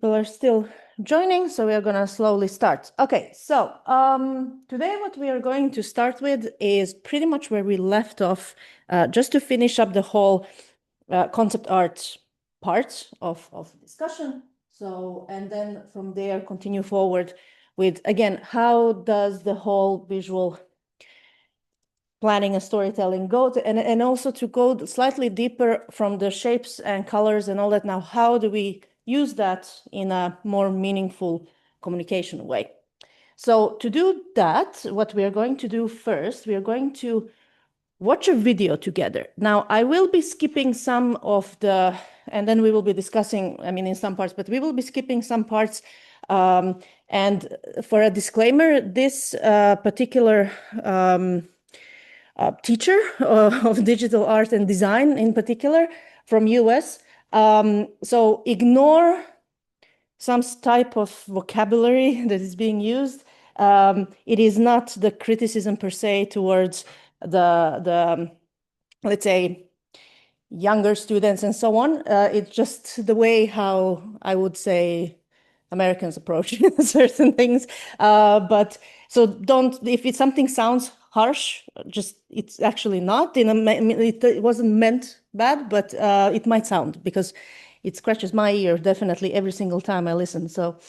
People are still joining, so we are going to slowly start. Okay, so today what we are going to start with is pretty much where we left off, just to finish up the whole concept art part of the discussion. So, and then from there continue forward with, again, how does the whole visual planning and storytelling go to, and also to go slightly deeper from the shapes and colors and all that. Now, how do we use that in a more meaningful communication way? So to do that, what we are going to do first, we are going to watch a video together. Now, I will be skipping some of the, and then we will be discussing, I mean, in some parts, but we will be skipping some parts. And for a disclaimer, this particular teacher of digital art and design in particular from US. So ignore some type of vocabulary that is being used. It is not the criticism per se towards the let's say, younger students and so on. It's just the way how I would say Americans approach certain things. But so don't, if it's something sounds harsh, just it's actually not. It wasn't meant bad, but it might sound, because it scratches my ear definitely every single time I listen. So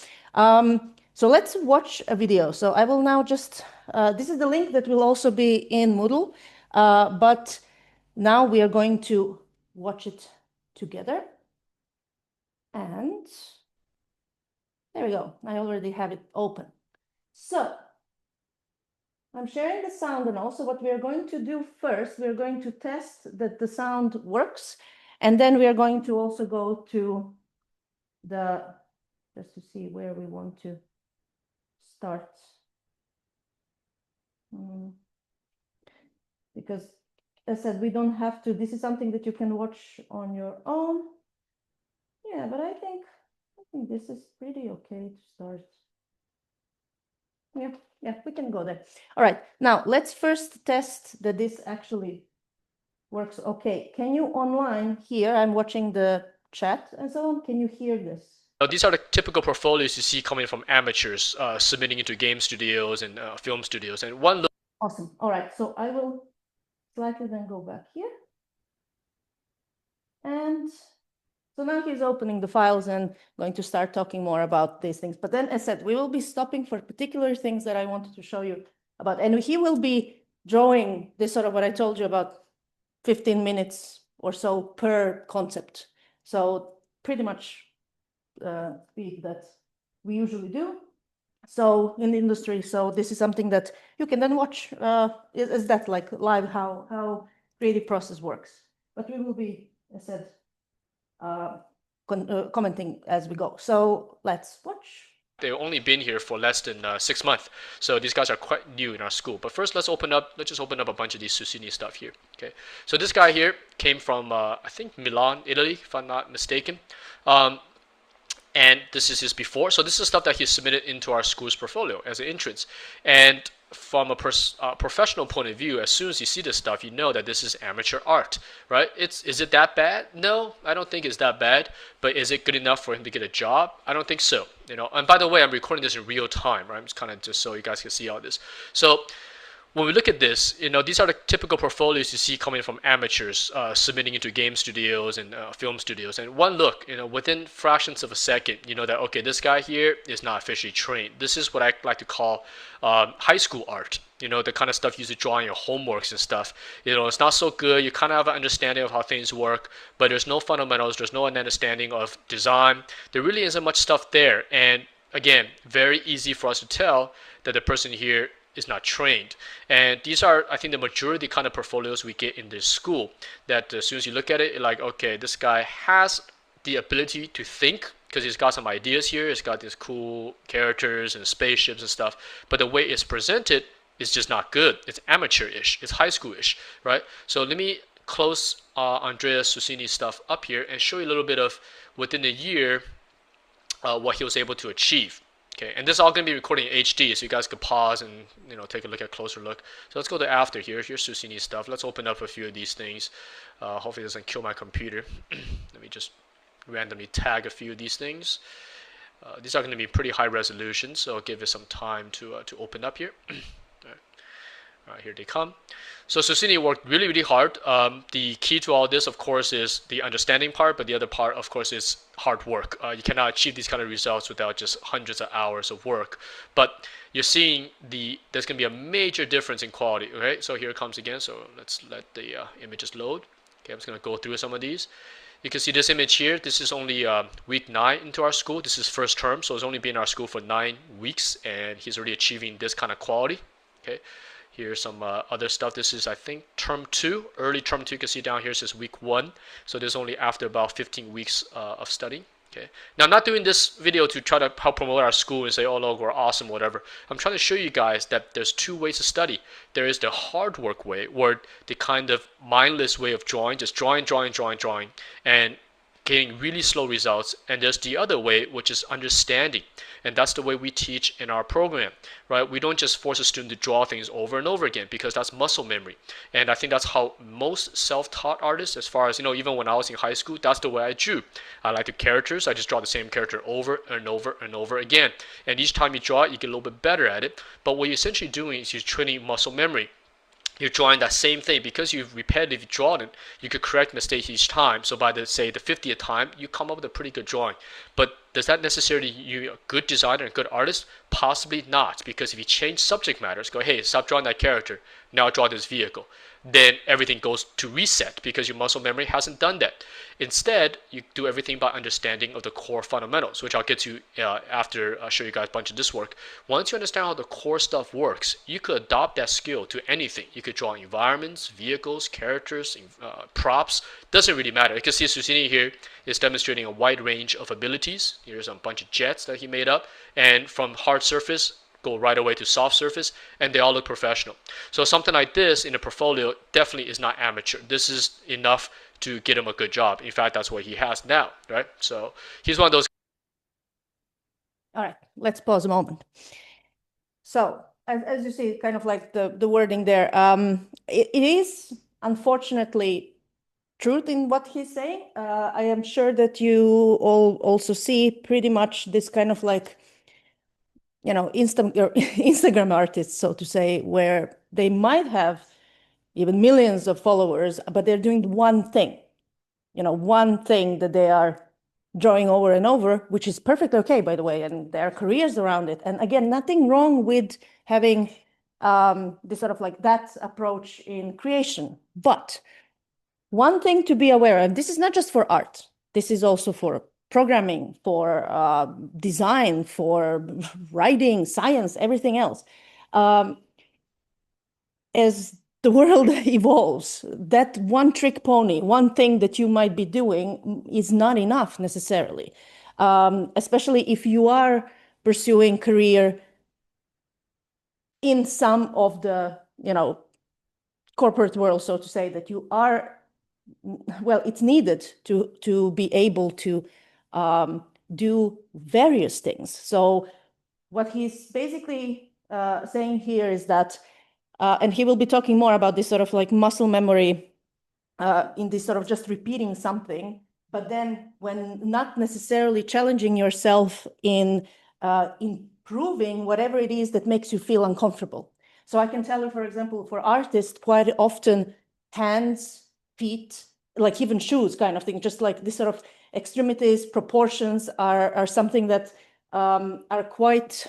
so let's watch a video. So I will now just this is the link that will also be in Moodle, but now we are going to watch it together. And there we go. I already have it open. So I'm sharing the sound, and also what we are going to do first, we're going to test that the sound works. And then we are going to also go to the, just to see where we want to start. Because as I said, we don't have to, this is something that you can watch on your own. Yeah, but I think this is pretty okay to start. Yeah, we can go there. All right, now let's first test that this actually works. Okay, can you online here, I'm watching the chat and so on, can you hear this? These are the typical portfolios you see coming from amateurs submitting into game studios and film studios. And one look. Awesome. All right, so I will slightly then go back here. And so now he's opening the files and going to start talking more about these things. But then, as I said, we will be stopping for particular things that I wanted to show you about. And he will be drawing this sort of what I told you about 15 minutes or so per concept. So pretty much speed that we usually do. So in the industry, so this is something that you can then watch. Is that like live how creative process works? But we will be, as I said, commenting as we go. So let's watch. They've only been here for less than 6 months, so these guys are quite new in our school. But first, let's just open up a bunch of these Susini stuff here. Okay, so this guy here came from I think Milan, Italy, if I'm not mistaken. And this is his before. So this is stuff that he submitted into our school's portfolio as an entrance. And from a professional point of view, as soon as you see this stuff, you know that this is amateur art, right? Is it that bad? No, I don't think it's that bad. But is it good enough for him to get a job? I don't think so. And by the way, I'm recording this in real time, right? I'm just kind of just so you guys can see all this. So when we look at this, these are the typical portfolios you see coming from amateurs submitting into game studios and film studios. And one look, within fractions of a second, you know that, okay, this guy here is not officially trained. This is what I like to call high school art. The kind of stuff you used to draw in your homeworks and stuff. It's not so good. You kind of have an understanding of how things work, but there's no fundamentals. There's no understanding of design. There really isn't much stuff there. And again, very easy for us to tell that the person here is not trained. And these are, I think, the majority kind of portfolios we get in this school, that as soon as you look at it, you're like, okay, this guy has the ability to think, because he's got some ideas here. He's got these cool characters and spaceships and stuff, but the way it's presented is just not good. It's amateur-ish. It's high school-ish, right? So let me close Andrea Susini's stuff up here and show you a little bit of within a year what he was able to achieve. Okay, and this is all going to be recorded in HD, so you guys can pause and take a look at a closer look. So let's go to after here. Here's Susini's stuff. Let's open up a few of these things. Hopefully it doesn't kill my computer. Let me just randomly tag a few of these things. These are going to be pretty high resolution, so I'll give it some time to open up here. All right, here they come. So Susini worked really, really hard. The key to all this, of course, is the understanding part, but the other part, of course, is hard work. You cannot achieve these kind of results without just hundreds of hours of work. But you're seeing there's going to be a major difference in quality. Okay, so here it comes again. So let's let the images load. Okay, I'm just going to go through some of these. You can see this image here. This is only week 9 into our school. This is first term, so he's only been in our school for 9 weeks, and he's already achieving this kind of quality. Okay. Here's some other stuff. This is, I think, term 2, early term 2. You can see down here says week 1. So this is only after about 15 weeks of studying. Okay. Now, I'm not doing this video to try to help promote our school and say, oh, look, we're awesome, whatever. I'm trying to show you guys that there's 2 ways to study. There is the hard work way, or the kind of mindless way of drawing, just drawing, and getting really slow results. And there's the other way, which is understanding. And that's the way we teach in our program, right? We don't just force a student to draw things over and over again, because that's muscle memory. And I think that's how most self-taught artists, as far as, even when I was in high school, that's the way I drew. I like the characters. I just draw the same character over and over and over again. And each time you draw it, you get a little bit better at it. But what you're essentially doing is you're training muscle memory. You're drawing that same thing because you've repetitively drawn it. You could correct mistakes each time. So by the 50th time, you come up with a pretty good drawing. But does that necessarily make you a good designer and good artist? Possibly not, because if you change subject matters, go, hey, stop drawing that character, now draw this vehicle, then everything goes to reset because your muscle memory hasn't done that. Instead, you do everything by understanding of the core fundamentals, which I'll get to after I show you guys a bunch of this work. Once you understand how the core stuff works, you could adopt that skill to anything. You could draw environments, vehicles, characters, props. Doesn't really matter. You can see Susini here is demonstrating a wide range of abilities. Here's a bunch of jets that he made up, and from hard surface go right away to soft surface, and they all look professional. So something like this in a portfolio definitely is not amateur. This is enough to get him a good job. In fact, that's what he has now, right? So he's one of those. All right, let's pause a moment. So as you see, kind of like the wording there, it is unfortunately truth in what he's saying. I am sure that you all also see pretty much this kind of like, Instagram artists, so to say, where they might have even millions of followers, but they're doing one thing, one thing that they are drawing over and over, which is perfectly okay, by the way, and there are careers around it. And again, nothing wrong with having this sort of like that approach in creation. But one thing to be aware of, this is not just for art, this is also for programming, for design, for writing, science, everything else. As the world evolves, that one trick pony, one thing that you might be doing is not enough necessarily, especially if you are pursuing career in some of the, corporate world, so to say, that you are, well, it's needed to be able to do various things. So what he's basically saying here is that, and he will be talking more about this sort of like muscle memory in this sort of just repeating something, but then when not necessarily challenging yourself in improving whatever it is that makes you feel uncomfortable. So I can tell you, for example, for artists, quite often hands, feet, like even shoes kind of thing, just like this sort of extremities, proportions are something that are quite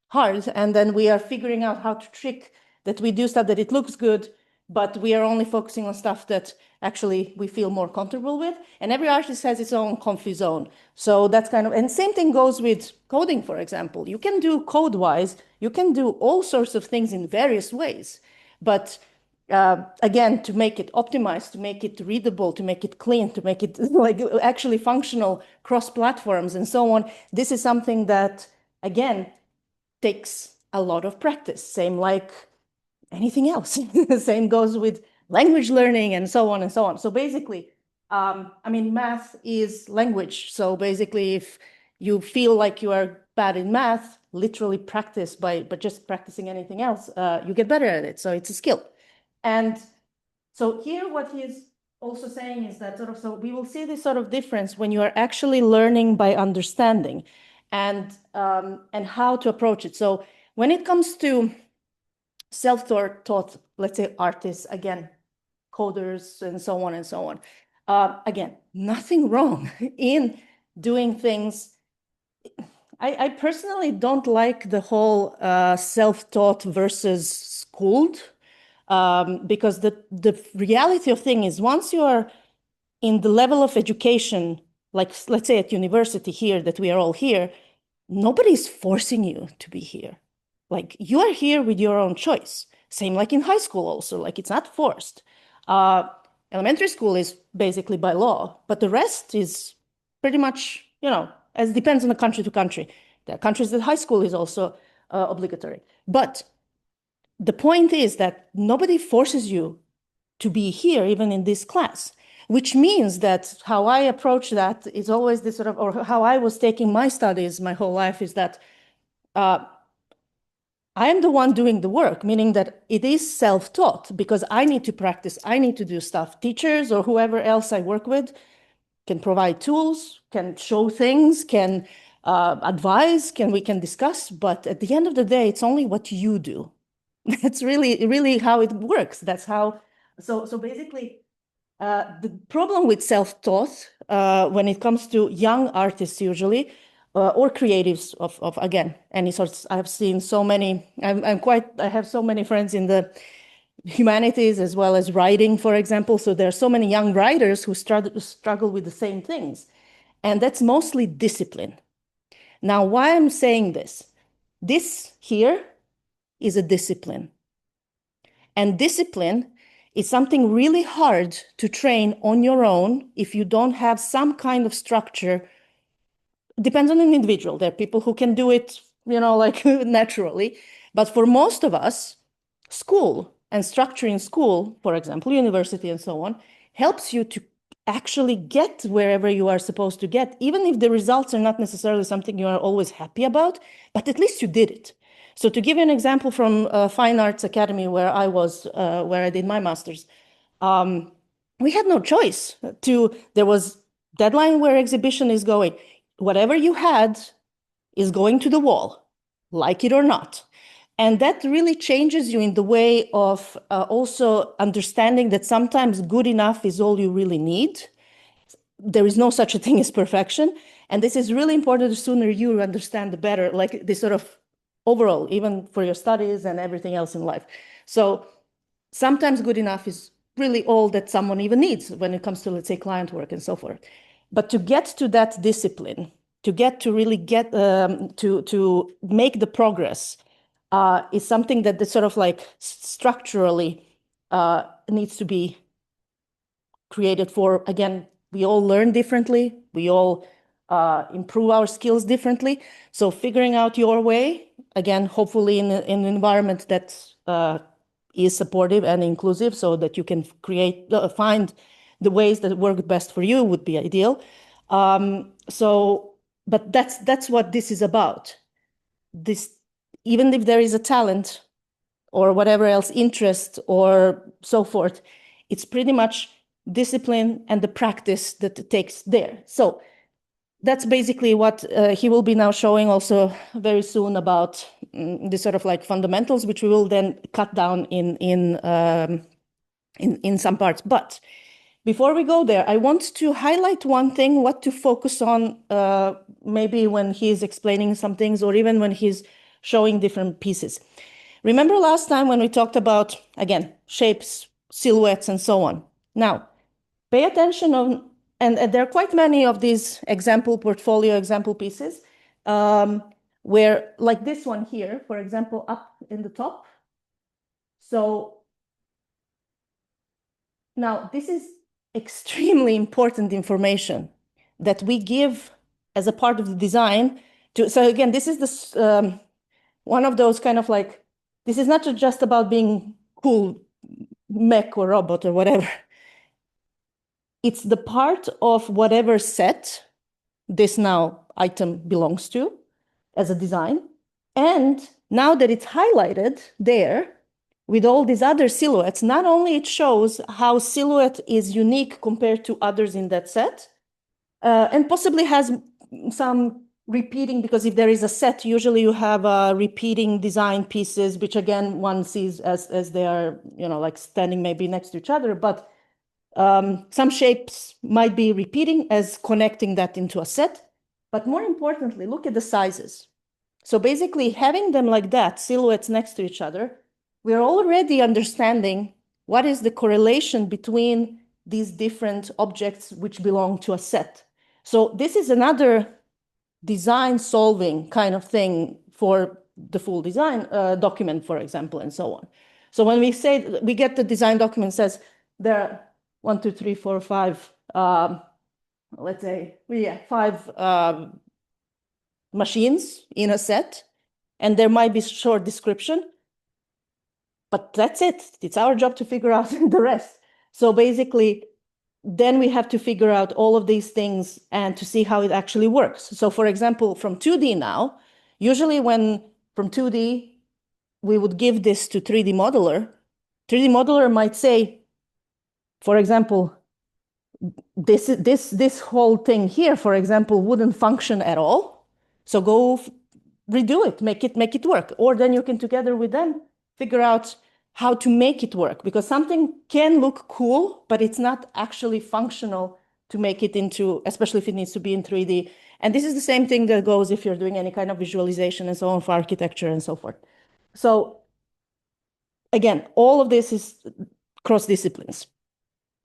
hard. And then we are figuring out how to trick that we do stuff that it looks good, but we are only focusing on stuff that actually we feel more comfortable with. And every artist has its own comfy zone. So that's kind of, and same thing goes with coding, for example. You can do code-wise, you can do all sorts of things in various ways. But again, to make it optimized, to make it readable, to make it clean, to make it like actually functional cross platforms and so on, this is something that, again, takes a lot of practice. Same like anything else. Same goes with language learning and so on and so on. So basically, math is language. So basically, if you feel like you are bad in math, literally practice by just practicing anything else, you get better at it. So it's a skill. And so here, what he is also saying is that so we will see this sort of difference when you are actually learning by understanding. and how to approach it. So when it comes to self-taught, let's say artists, again, coders and so on and so on. Again, nothing wrong in doing things. I personally don't like the whole self-taught versus schooled, because the reality of thing is once you are in the level of education, like let's say at university here, that we are all here, nobody's forcing you to be here. Like you are here with your own choice. Same like in high school also, like it's not forced. Elementary school is basically by law, but the rest is pretty much, as depends on the country to country. There are countries that high school is also obligatory. But the point is that nobody forces you to be here, even in this class, which means that how I approach that is always this sort of, or how I was taking my studies my whole life is that I am the one doing the work, meaning that it is self-taught because I need to practice, I need to do stuff. Teachers or whoever else I work with can provide tools, can show things, can advise, we can discuss, but at the end of the day, it's only what you do. That's really how it works. That's how, so basically, the problem with self-taught when it comes to young artists usually, or creatives of again, any sorts, I've seen so many, I have so many friends in the humanities as well as writing, for example. So there are so many young writers who struggle with the same things. And that's mostly discipline. Now, why I'm saying this? This here is a discipline. And discipline is something really hard to train on your own if you don't have some kind of structure. Depends on an individual. There are people who can do it, like naturally. But for most of us, school and structure in school, for example, university and so on, helps you to actually get wherever you are supposed to get, even if the results are not necessarily something you are always happy about, but at least you did it. So to give you an example from Fine Arts Academy, where I was, where I did my master's, we had no choice. There was deadline where exhibition is going. Whatever you had is going to the wall, like it or not. And that really changes you in the way of also understanding that sometimes good enough is all you really need. There is no such a thing as perfection. And this is really important. The sooner you understand, the better, like this sort of overall, even for your studies and everything else in life. So sometimes good enough is really all that someone even needs when it comes to, let's say, client work and so forth. But to get to that discipline, to really get to make the progress, is something that sort of like structurally needs to be created for. Again, we all learn differently. We all improve our skills differently. So figuring out your way, again, hopefully in an environment that is supportive and inclusive so that you can find the ways that work best for you would be ideal. But that's what this is about. Even if there is a talent or whatever else, interest or so forth, it's pretty much discipline and the practice that it takes there. So that's basically what he will be now showing also very soon about the sort of like fundamentals, which we will then cut down in some parts. But before we go there, I want to highlight one thing, what to focus on, maybe when he's explaining some things or even when he's showing different pieces. Remember last time when we talked about, again, shapes, silhouettes, and so on. Now, pay attention on, and there are quite many of these portfolio example pieces, where like this one here, for example, up in the top. So now this is extremely important information that we give as a part of the design. So again, this is this one of those kind of like, this is not just about being cool mech or robot or whatever. It's the part of whatever set this now item belongs to as a design. And now that it's highlighted there with all these other silhouettes, not only it shows how silhouette is unique compared to others in that set, and possibly has some repeating, because if there is a set, usually you have repeating design pieces, which again, one sees as they are, like standing maybe next to each other, but some shapes might be repeating as connecting that into a set. But more importantly, look at the sizes. So basically having them like that, silhouettes next to each other, we're already understanding what is the correlation between these different objects which belong to a set. So this is another design solving kind of thing for the full design document, for example, and so on. So when we say, we get the design document says there are 1, 2, 3, 4, 5, let's say, yeah, 5 machines in a set, and there might be short description, but that's it. It's our job to figure out the rest. So basically, then we have to figure out all of these things and to see how it actually works. So for example, from 2D now, usually when from 2D, we would give this to 3D modeler, 3D modeler might say, for example, this whole thing here, for example, wouldn't function at all. So go redo it, make it work. Or then you can together with them figure out how to make it work, because something can look cool, but it's not actually functional to make it into, especially if it needs to be in 3D. And this is the same thing that goes if you're doing any kind of visualization and so on for architecture and so forth. So again, all of this is cross disciplines.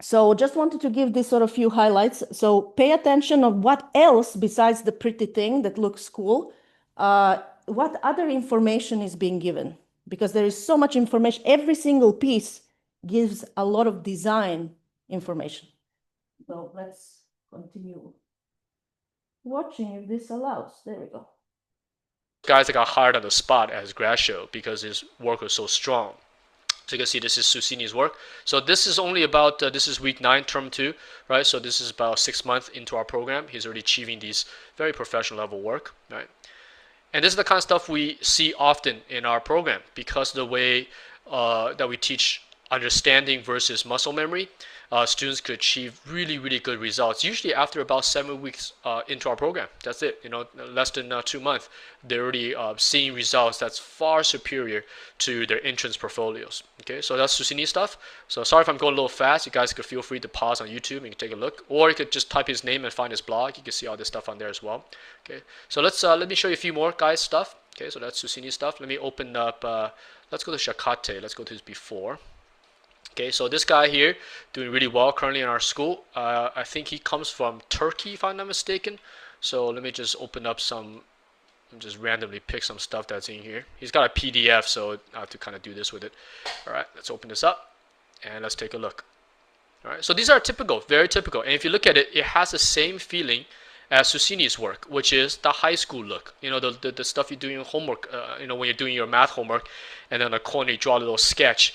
So just wanted to give this sort of few highlights. So pay attention of what else besides the pretty thing that looks cool, what other information is being given, because there is so much information. Every single piece gives a lot of design information. So let's continue watching if this allows. There we go. Guys that got hired on the spot as grad show because his work was so strong. So you can see this is Susini's work. So this is only about, this is week 9, term 2, right? So this is about 6 months into our program. He's already achieving these very professional level work, right? And this is the kind of stuff we see often in our program because the way that we teach understanding versus muscle memory, students could achieve really, really good results. Usually after about 7 weeks into our program, that's it. Less than 2 months, they're already seeing results that's far superior to their entrance portfolios. Okay, so that's Susini stuff. So sorry if I'm going a little fast. You guys could feel free to pause on YouTube and take a look, or you could just type his name and find his blog. You can see all this stuff on there as well. Okay, so let me show you a few more guys stuff. Okay, so that's Susini stuff. Let me open up. Let's go to Shakate. Let's go to his before. Okay, so this guy here doing really well currently in our school. I think he comes from Turkey, if I'm not mistaken. So let me just open up some, just randomly pick some stuff that's in here. He's got a PDF, so I have to kind of do this with it. All right, let's open this up and let's take a look. All right, so these are typical, very typical. And if you look at it, it has the same feeling as Susini's work, which is the high school look. The stuff you do in homework, when you're doing your math homework, and then on the corner you draw a little sketch.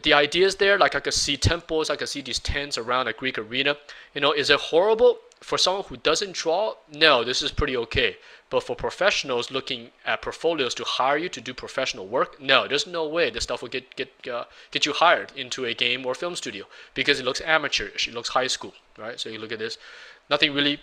The idea is there, like I could see temples, I could see these tents around a Greek arena. Is it horrible for someone who doesn't draw? No, this is pretty okay. But for professionals looking at portfolios to hire you to do professional work, no, there's no way this stuff will get you hired into a game or film studio because it looks amateurish, it looks high school, right? So you look at this, nothing really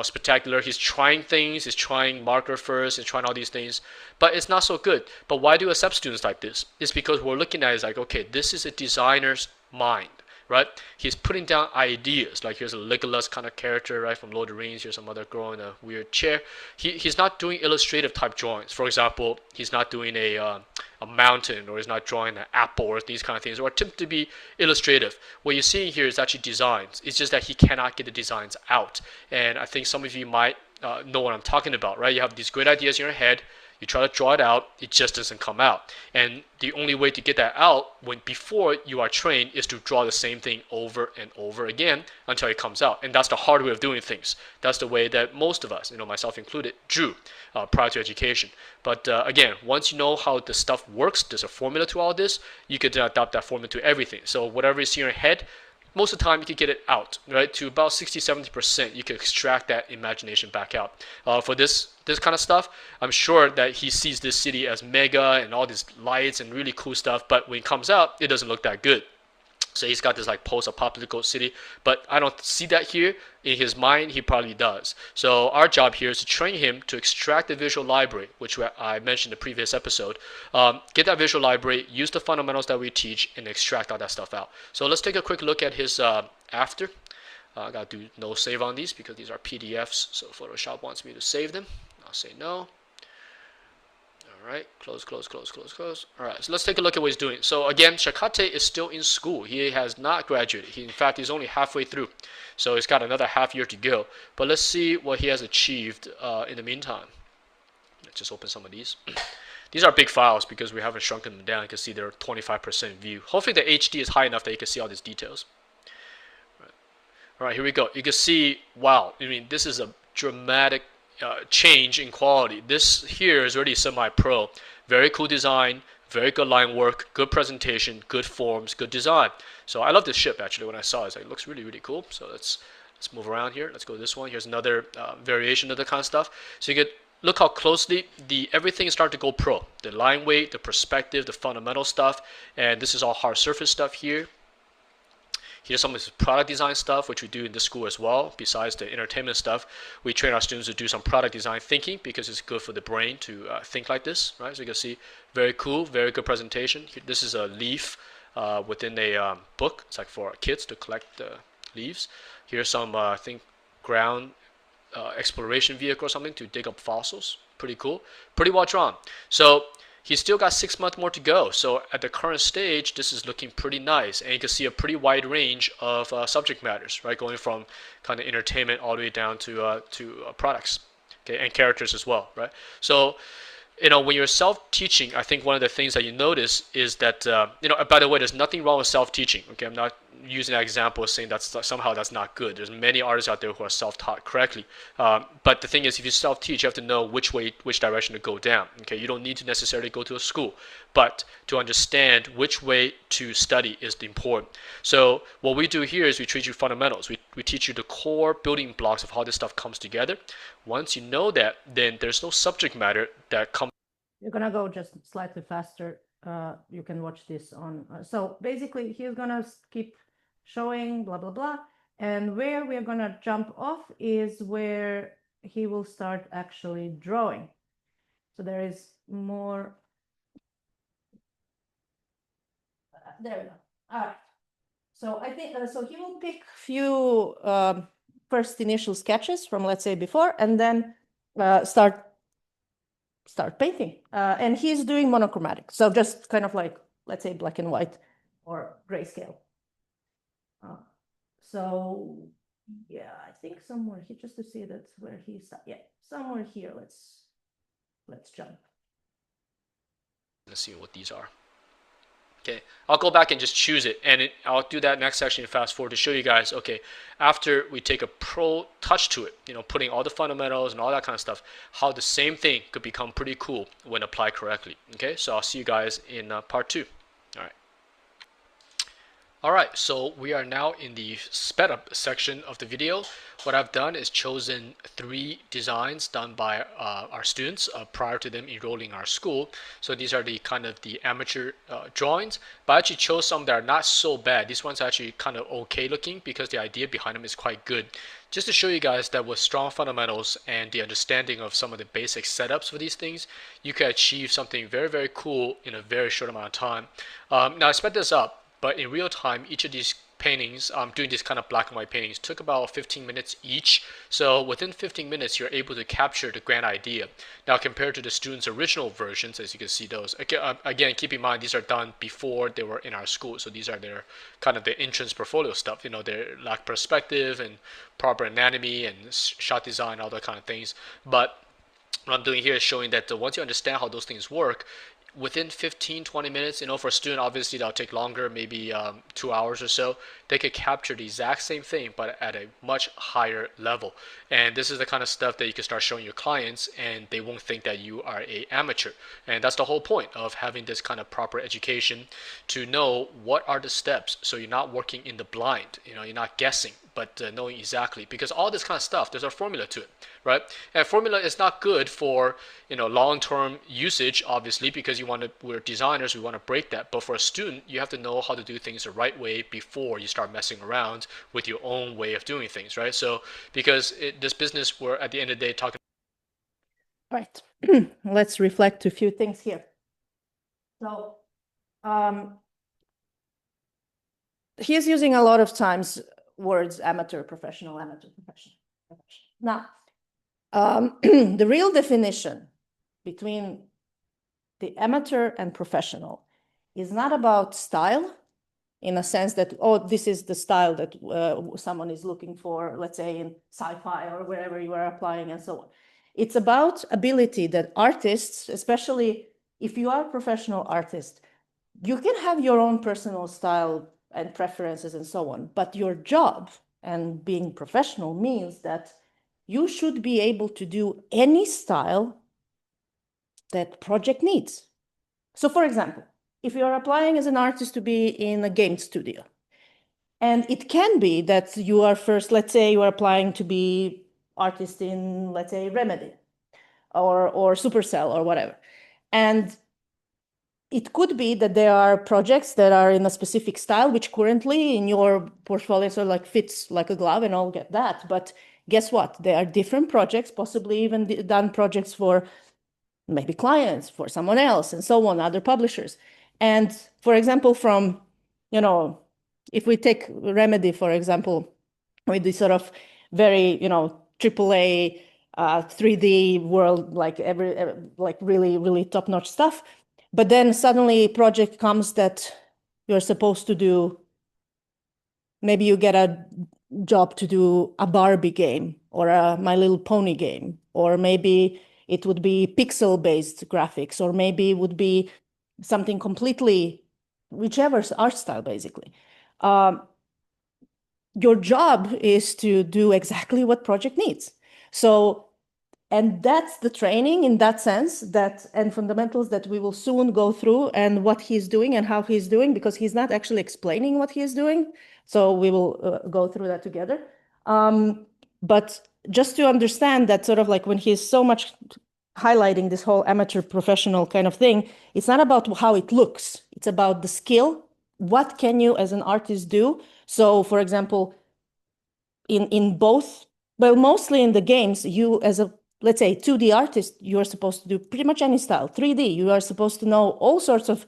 spectacular. He's trying things, he's trying marker first, he's trying all these things, but it's not so good. But why do we accept students like this? It's because we're looking at it as like, okay, this is a designer's mind, right? He's putting down ideas, like here's a Legolas kind of character, right, from Lord of the Rings. Here's some other girl in a weird chair. He's not doing illustrative type drawings. For example, he's not doing a mountain, or he's not drawing an apple, or these kind of things, or attempt to be illustrative. What you're seeing here is actually designs. It's just that he cannot get the designs out. And I think some of you might know what I'm talking about, right? You have these great ideas in your head, you try to draw it out, it just doesn't come out. And the only way to get that out before you are trained is to draw the same thing over and over again until it comes out. And that's the hard way of doing things. That's the way that most of us, myself included, drew prior to education. But again, once you know how the stuff works, there's a formula to all this, you could adopt that formula to everything. So whatever is in your head, most of the time you can get it out, right? To about 60-70%, you can extract that imagination back out. For this kind of stuff, I'm sure that he sees this city as mega and all these lights and really cool stuff, but when it comes out, it doesn't look that good. So he's got this like post-apocalyptic city, but I don't see that here. In his mind, he probably does. So our job here is to train him to extract the visual library, which I mentioned in the previous episode. Get that visual library, use the fundamentals that we teach, and extract all that stuff out. So let's take a quick look at his after. I gotta do no save on these because these are PDFs, so Photoshop wants me to save them. I'll say no. All right, close. All right, so let's take a look at what he's doing. So again, Shakate is still in school. He has not graduated. In fact, he's only halfway through. So he's got another half year to go. But let's see what he has achieved in the meantime. Let's just open some of these. These are big files because we haven't shrunken them down. You can see they're 25% view. Hopefully the HD is high enough that you can see all these details. All right, here we go. You can see, wow, I mean, this is a dramatic change in quality. This here is already semi-pro. Very cool design, very good line work, good presentation, good forms, good design. So I love this ship actually. When I saw it, it looks really cool. So let's move around here. Let's go to this one. Here's another variation of the kind of stuff. So you can look how closely everything is starting to go pro. The line weight, the perspective, the fundamental stuff, and this is all hard surface stuff here. Here's some of this product design stuff, which we do in this school as well. Besides the entertainment stuff, we train our students to do some product design thinking because it's good for the brain to think like this, right? So you can see, very cool, very good presentation. This is a leaf within a book. It's like for kids to collect the leaves. Here's some, I think, ground exploration vehicle or something to dig up fossils. Pretty cool, pretty well drawn. So he's still got 6 months more to go. So at the current stage, this is looking pretty nice. And you can see a pretty wide range of subject matters, right? Going from kind of entertainment all the way down to products, okay, and characters as well, right? So, you know, when you're self-teaching, I think one of the things that you notice is that, you know, by the way, there's nothing wrong with self-teaching, okay? I'm not using that example as saying that's somehow that's not good. There's many artists out there who are self-taught correctly. But the thing is, if you self-teach, you have to know which direction to go down, okay? You don't need to necessarily go to a school, but to understand which way to study is important. So what we do here is we teach you fundamentals. We teach you the core building blocks of how this stuff comes together. Once you know that, then there's no subject matter that comes. You're gonna go just slightly faster. You can watch this on. So basically, he's gonna keep showing blah blah blah, and where we're gonna jump off is where he will start actually drawing. So there is more. There we go. All right. So I think so. He will pick few first initial sketches from, let's say, before, and then start painting. And he's doing monochromatic, so just kind of like, let's say, black and white or grayscale. So yeah, I think somewhere here, just to see that's where he's, yeah, somewhere here. Let's jump. Let's see what these are. Okay, I'll go back and just choose it, and I'll do that next section and fast forward to show you guys, okay, after we take a pro touch to it, you know, putting all the fundamentals and all that kind of stuff, how the same thing could become pretty cool when applied correctly. Okay, so I'll see you guys in part 2. All right. All right, so we are now in the sped up section of the video. What I've done is chosen 3 designs done by our students prior to them enrolling in our school. So these are the kind of the amateur drawings, but I actually chose some that are not so bad. These ones are actually kind of okay looking because the idea behind them is quite good. Just to show you guys that with strong fundamentals and the understanding of some of the basic setups for these things, you can achieve something very cool in a very short amount of time. Now I sped this up, but in real time, each of these paintings, doing these kind of black and white paintings, took about 15 minutes each. So within 15 minutes, you're able to capture the grand idea. Now, compared to the students' original versions, as you can see those, again, keep in mind, these are done before they were in our school. So these are their kind of the entrance portfolio stuff. You know, they lack perspective and proper anatomy and shot design, all that kind of things. But what I'm doing here is showing that once you understand how those things work, within 15-20 minutes, you know, for a student, obviously that'll take longer, maybe 2 hours or so, they could capture the exact same thing, but at a much higher level. And this is the kind of stuff that you can start showing your clients, and they won't think that you are an amateur. And that's the whole point of having this kind of proper education, to know what are the steps, so you're not working in the blind, you know, you're not guessing, but knowing exactly, because all this kind of stuff, there's a formula to it, right? And formula is not good for long-term usage, obviously, because we're designers, we want to break that. But for a student, you have to know how to do things the right way before you start messing around with your own way of doing things, right? So because this business, we're at the end of the day talking. Right. Let's reflect a few things here. So he's using a lot of times words amateur, professional, amateur, professional. Now, the real definition between the amateur and professional is not about style in a sense that, oh, this is the style that someone is looking for, let's say in sci-fi or wherever you are applying and so on. It's about ability that artists, especially if you are a professional artist, you can have your own personal style and preferences and so on, but your job and being professional means that you should be able to do any style that project needs. So for example, if you're applying as an artist to be in a game studio, and it can be that you are first, let's say you are applying to be artist in, let's say, Remedy or Supercell or whatever. And it could be that there are projects that are in a specific style, which currently in your portfolio sort of like fits like a glove, and I'll get that. But guess what? There are different projects, possibly even done projects for maybe clients, for someone else, and so on, other publishers. And for example, from, if we take Remedy, for example, with this sort of very, AAA 3D world, like really, really top-notch stuff. But then suddenly a project comes that you're supposed to do, maybe you get a job to do a Barbie game or a My Little Pony game, or maybe it would be pixel-based graphics, or maybe it would be something completely, whichever art style, basically. Your job is to do exactly what project needs. So, and that's the training in that sense, and fundamentals that we will soon go through, and what he's doing and how he's doing, because he's not actually explaining what he is doing. So we will go through that together. But just to understand that sort of like when he's so much highlighting this whole amateur professional kind of thing, it's not about how it looks. It's about the skill. What can you as an artist do? So for example, in both, well, mostly in the games, you as a, let's say, 2D artist, you are supposed to do pretty much any style. 3D, you are supposed to know all sorts of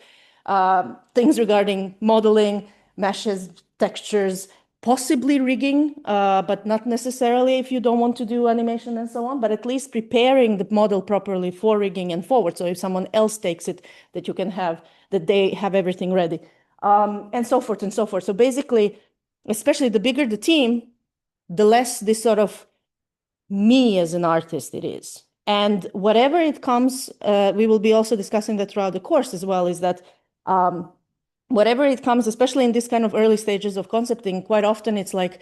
things regarding modeling, meshes, textures, possibly rigging, but not necessarily if you don't want to do animation and so on, but at least preparing the model properly for rigging and forward. So if someone else takes it, that you can have, that they have everything ready, and so forth and so forth. So basically, especially the bigger the team, the less this sort of me as an artist it is. And whatever it comes, we will be also discussing that throughout the course as well, is that whatever it comes, especially in this kind of early stages of concepting, quite often it's like,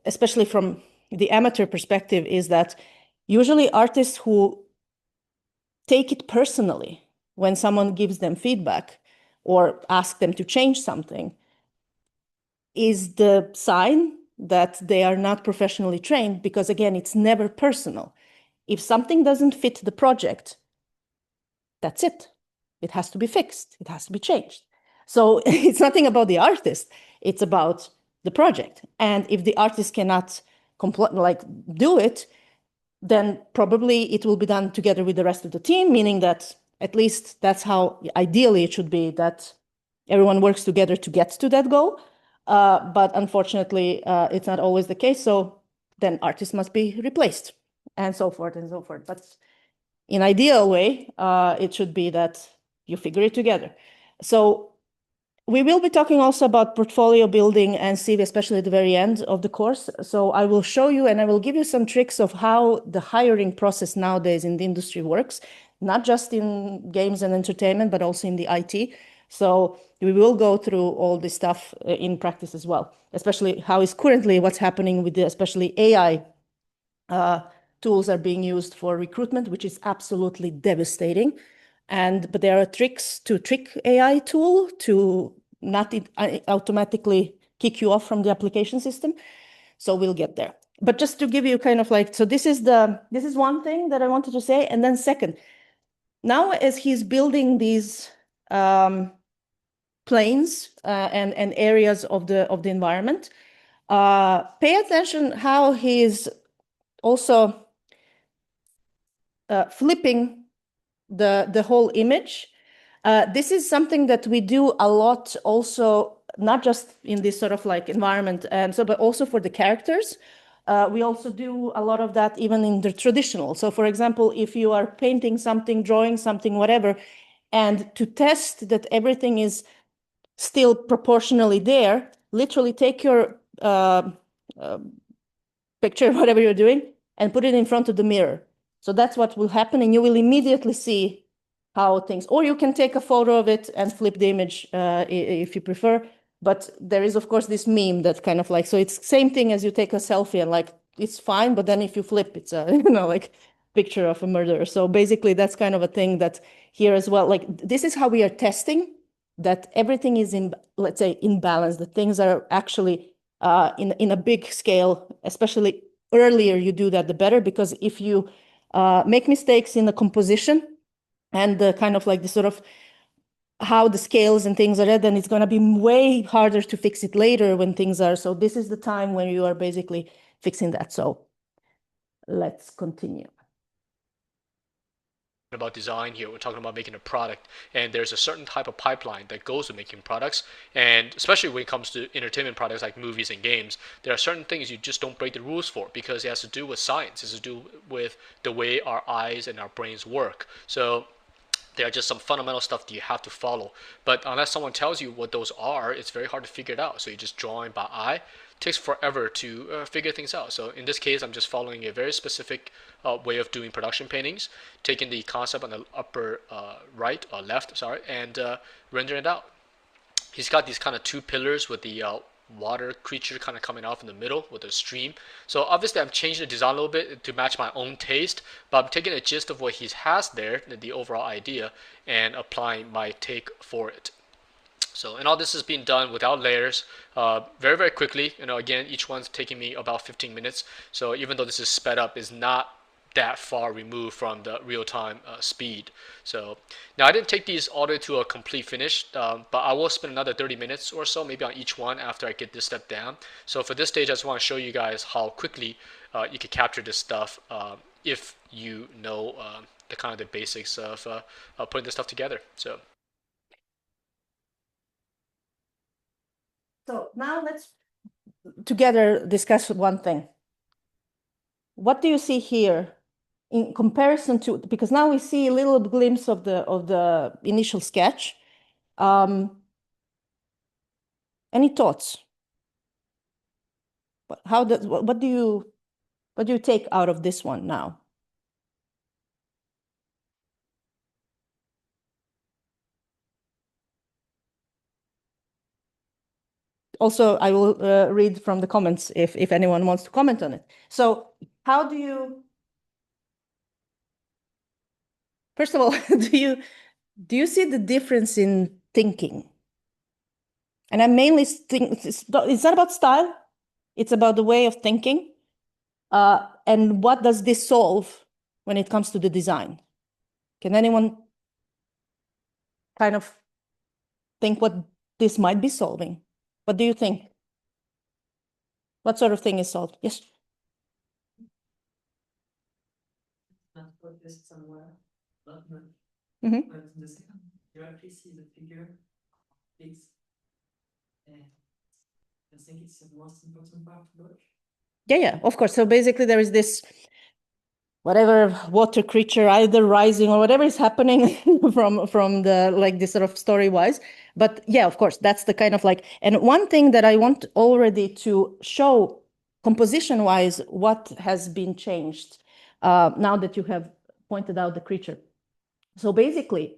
especially from the amateur perspective, is that usually artists who take it personally when someone gives them feedback or ask them to change something is the sign that they are not professionally trained, because again, it's never personal. If something doesn't fit the project, that's it. It has to be fixed. It has to be changed. So it's nothing about the artist. It's about the project. And if the artist cannot do it, then probably it will be done together with the rest of the team, meaning that at least that's how ideally it should be, that everyone works together to get to that goal. But unfortunately, it's not always the case. So then artists must be replaced and so forth and so forth. But in ideal way, it should be that you figure it together. So we will be talking also about portfolio building and CV, especially at the very end of the course. So I will show you and I will give you some tricks of how the hiring process nowadays in the industry works, not just in games and entertainment, but also in the IT. So we will go through all this stuff in practice as well, especially how is currently what's happening with especially AI tools are being used for recruitment, which is absolutely devastating. But there are tricks to trick AI tool to not automatically kick you off from the application system. So we'll get there. But just to give you kind of like, so this is one thing that I wanted to say. And then second, now as he's building these planes and areas of the environment, pay attention how he's also flipping the whole image. This is something that we do a lot also, not just in this sort of like environment, and so, but also for the characters. We also do a lot of that even in the traditional. So for example, if you are painting something, drawing something, whatever, and to test that everything is still proportionally there, literally take your picture, whatever you're doing, and put it in front of the mirror. So that's what will happen, and you will immediately see how things, or you can take a photo of it and flip the image if you prefer. But there is, of course, this meme that kind of like, so it's same thing as you take a selfie and like, it's fine, but then if you flip, it's a, like picture of a murderer. So basically that's kind of a thing that here as well, like this is how we are testing that everything is in, let's say, in balance, that things are actually in a big scale, especially earlier you do that, the better, because if you make mistakes in the composition and the kind of like the sort of how the scales and things are at, then it's going to be way harder to fix it later when things are. So this is the time when you are basically fixing that. So let's continue. About design here, we're talking about making a product, and there's a certain type of pipeline that goes with making products, and especially when it comes to entertainment products like movies and games, there are certain things you just don't break the rules for, because it has to do with science, it has to do with the way our eyes and our brains work. So there are just some fundamental stuff that you have to follow, but unless someone tells you what those are, it's very hard to figure it out. So you're just drawing by eye. It takes forever to figure things out. So in this case, I'm just following a very specific way of doing production paintings, taking the concept on the upper right or left, sorry, and rendering it out. He's got these kind of two pillars with the water creature kind of coming off in the middle with a stream. So obviously I'm changing the design a little bit to match my own taste, but I'm taking a gist of what he has there, the overall idea, and applying my take for it. So, and all this is being done without layers, very, very quickly. Again, each one's taking me about 15 minutes. So even though this is sped up, it's not that far removed from the real-time speed. So now I didn't take these all the way to a complete finish, but I will spend another 30 minutes or so maybe on each one after I get this step down. So for this stage, I just want to show you guys how quickly you can capture this stuff if you know the kind of the basics of putting this stuff together. So now let's together discuss one thing. What do you see here in comparison to, because now we see a little glimpse of the initial sketch. Any thoughts? What do you take out of this one now? Also, I will read from the comments if anyone wants to comment on it. So how do you, first of all, do you see the difference in thinking? And I mainly think it's not about style, it's about the way of thinking. And what does this solve when it comes to the design? Can anyone kind of think what this might be solving? What do you think? What sort of thing is solved? Yes. Put this somewhere, Mhm. but in the second, you actually see the figure fixed. And I think it's the most important part to watch. Yeah, of course. So basically there is this whatever water creature either rising or whatever is happening from the like this sort of story wise. But yeah, of course, that's the kind of like, and one thing that I want already to show composition wise what has been changed now that you have pointed out the creature. So basically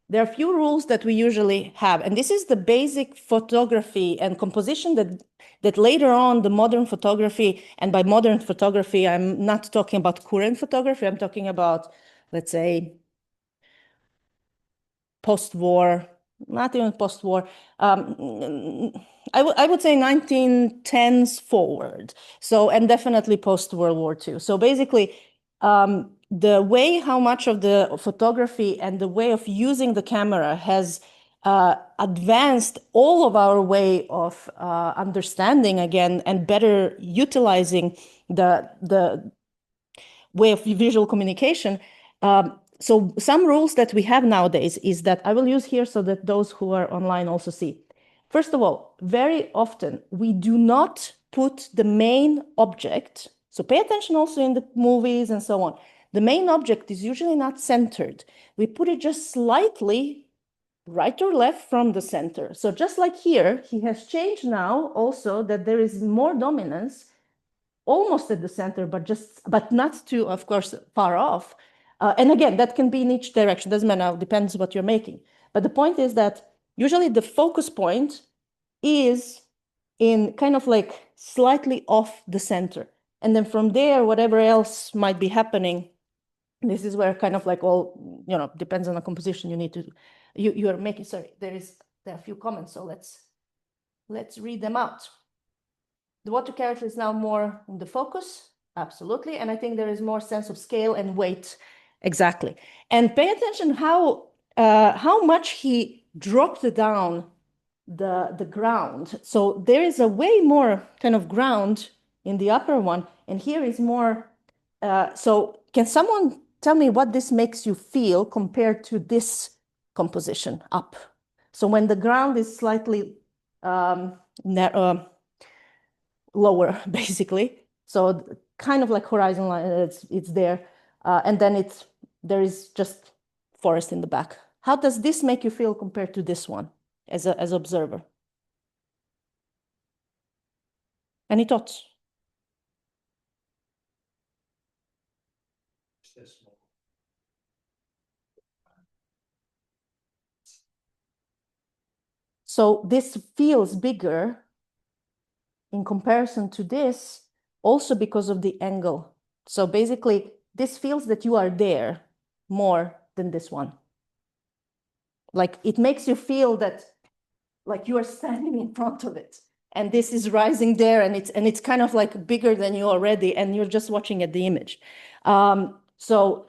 there are a few rules that we usually have, and this is the basic photography and composition that later on the modern photography, and by modern photography, I'm not talking about current photography, I'm talking about, let's say, post-war not even post-war. I would say 1910s forward. So, and definitely post-World War II. So basically, the way how much of the photography and the way of using the camera has advanced all of our way of understanding again and better utilizing the way of visual communication. So some rules that we have nowadays is that I will use here so that those who are online also see. First of all, very often we do not put the main object. So pay attention also in the movies and so on. The main object is usually not centered. We put it just slightly right or left from the center. So just like here, he has changed now also that there is more dominance almost at the center, but not too, of course, far off. And again, that can be in each direction. Doesn't matter, depends what you're making. But the point is that usually the focus point is in kind of like slightly off the center. And then from there, whatever else might be happening, this is where kind of like all, depends on the composition you need to, you are making, sorry, there are a few comments, so let's read them out. The water character is now more in the focus, absolutely. And I think there is more sense of scale and weight, exactly. And pay attention how much he dropped down the ground. So there is a way more kind of ground in the upper one, and here is more. So can someone tell me what this makes you feel compared to this composition up? So when the ground is slightly lower, basically. So kind of like horizon line, it's there. And then there is just forest in the back. How does this make you feel compared to this one as an observer? Any thoughts? So this feels bigger in comparison to this, also because of the angle. So basically, this feels that you are there more than this one. Like it makes you feel that like you are standing in front of it, and this is rising there, and it's kind of like bigger than you already, and you're just watching at the image. So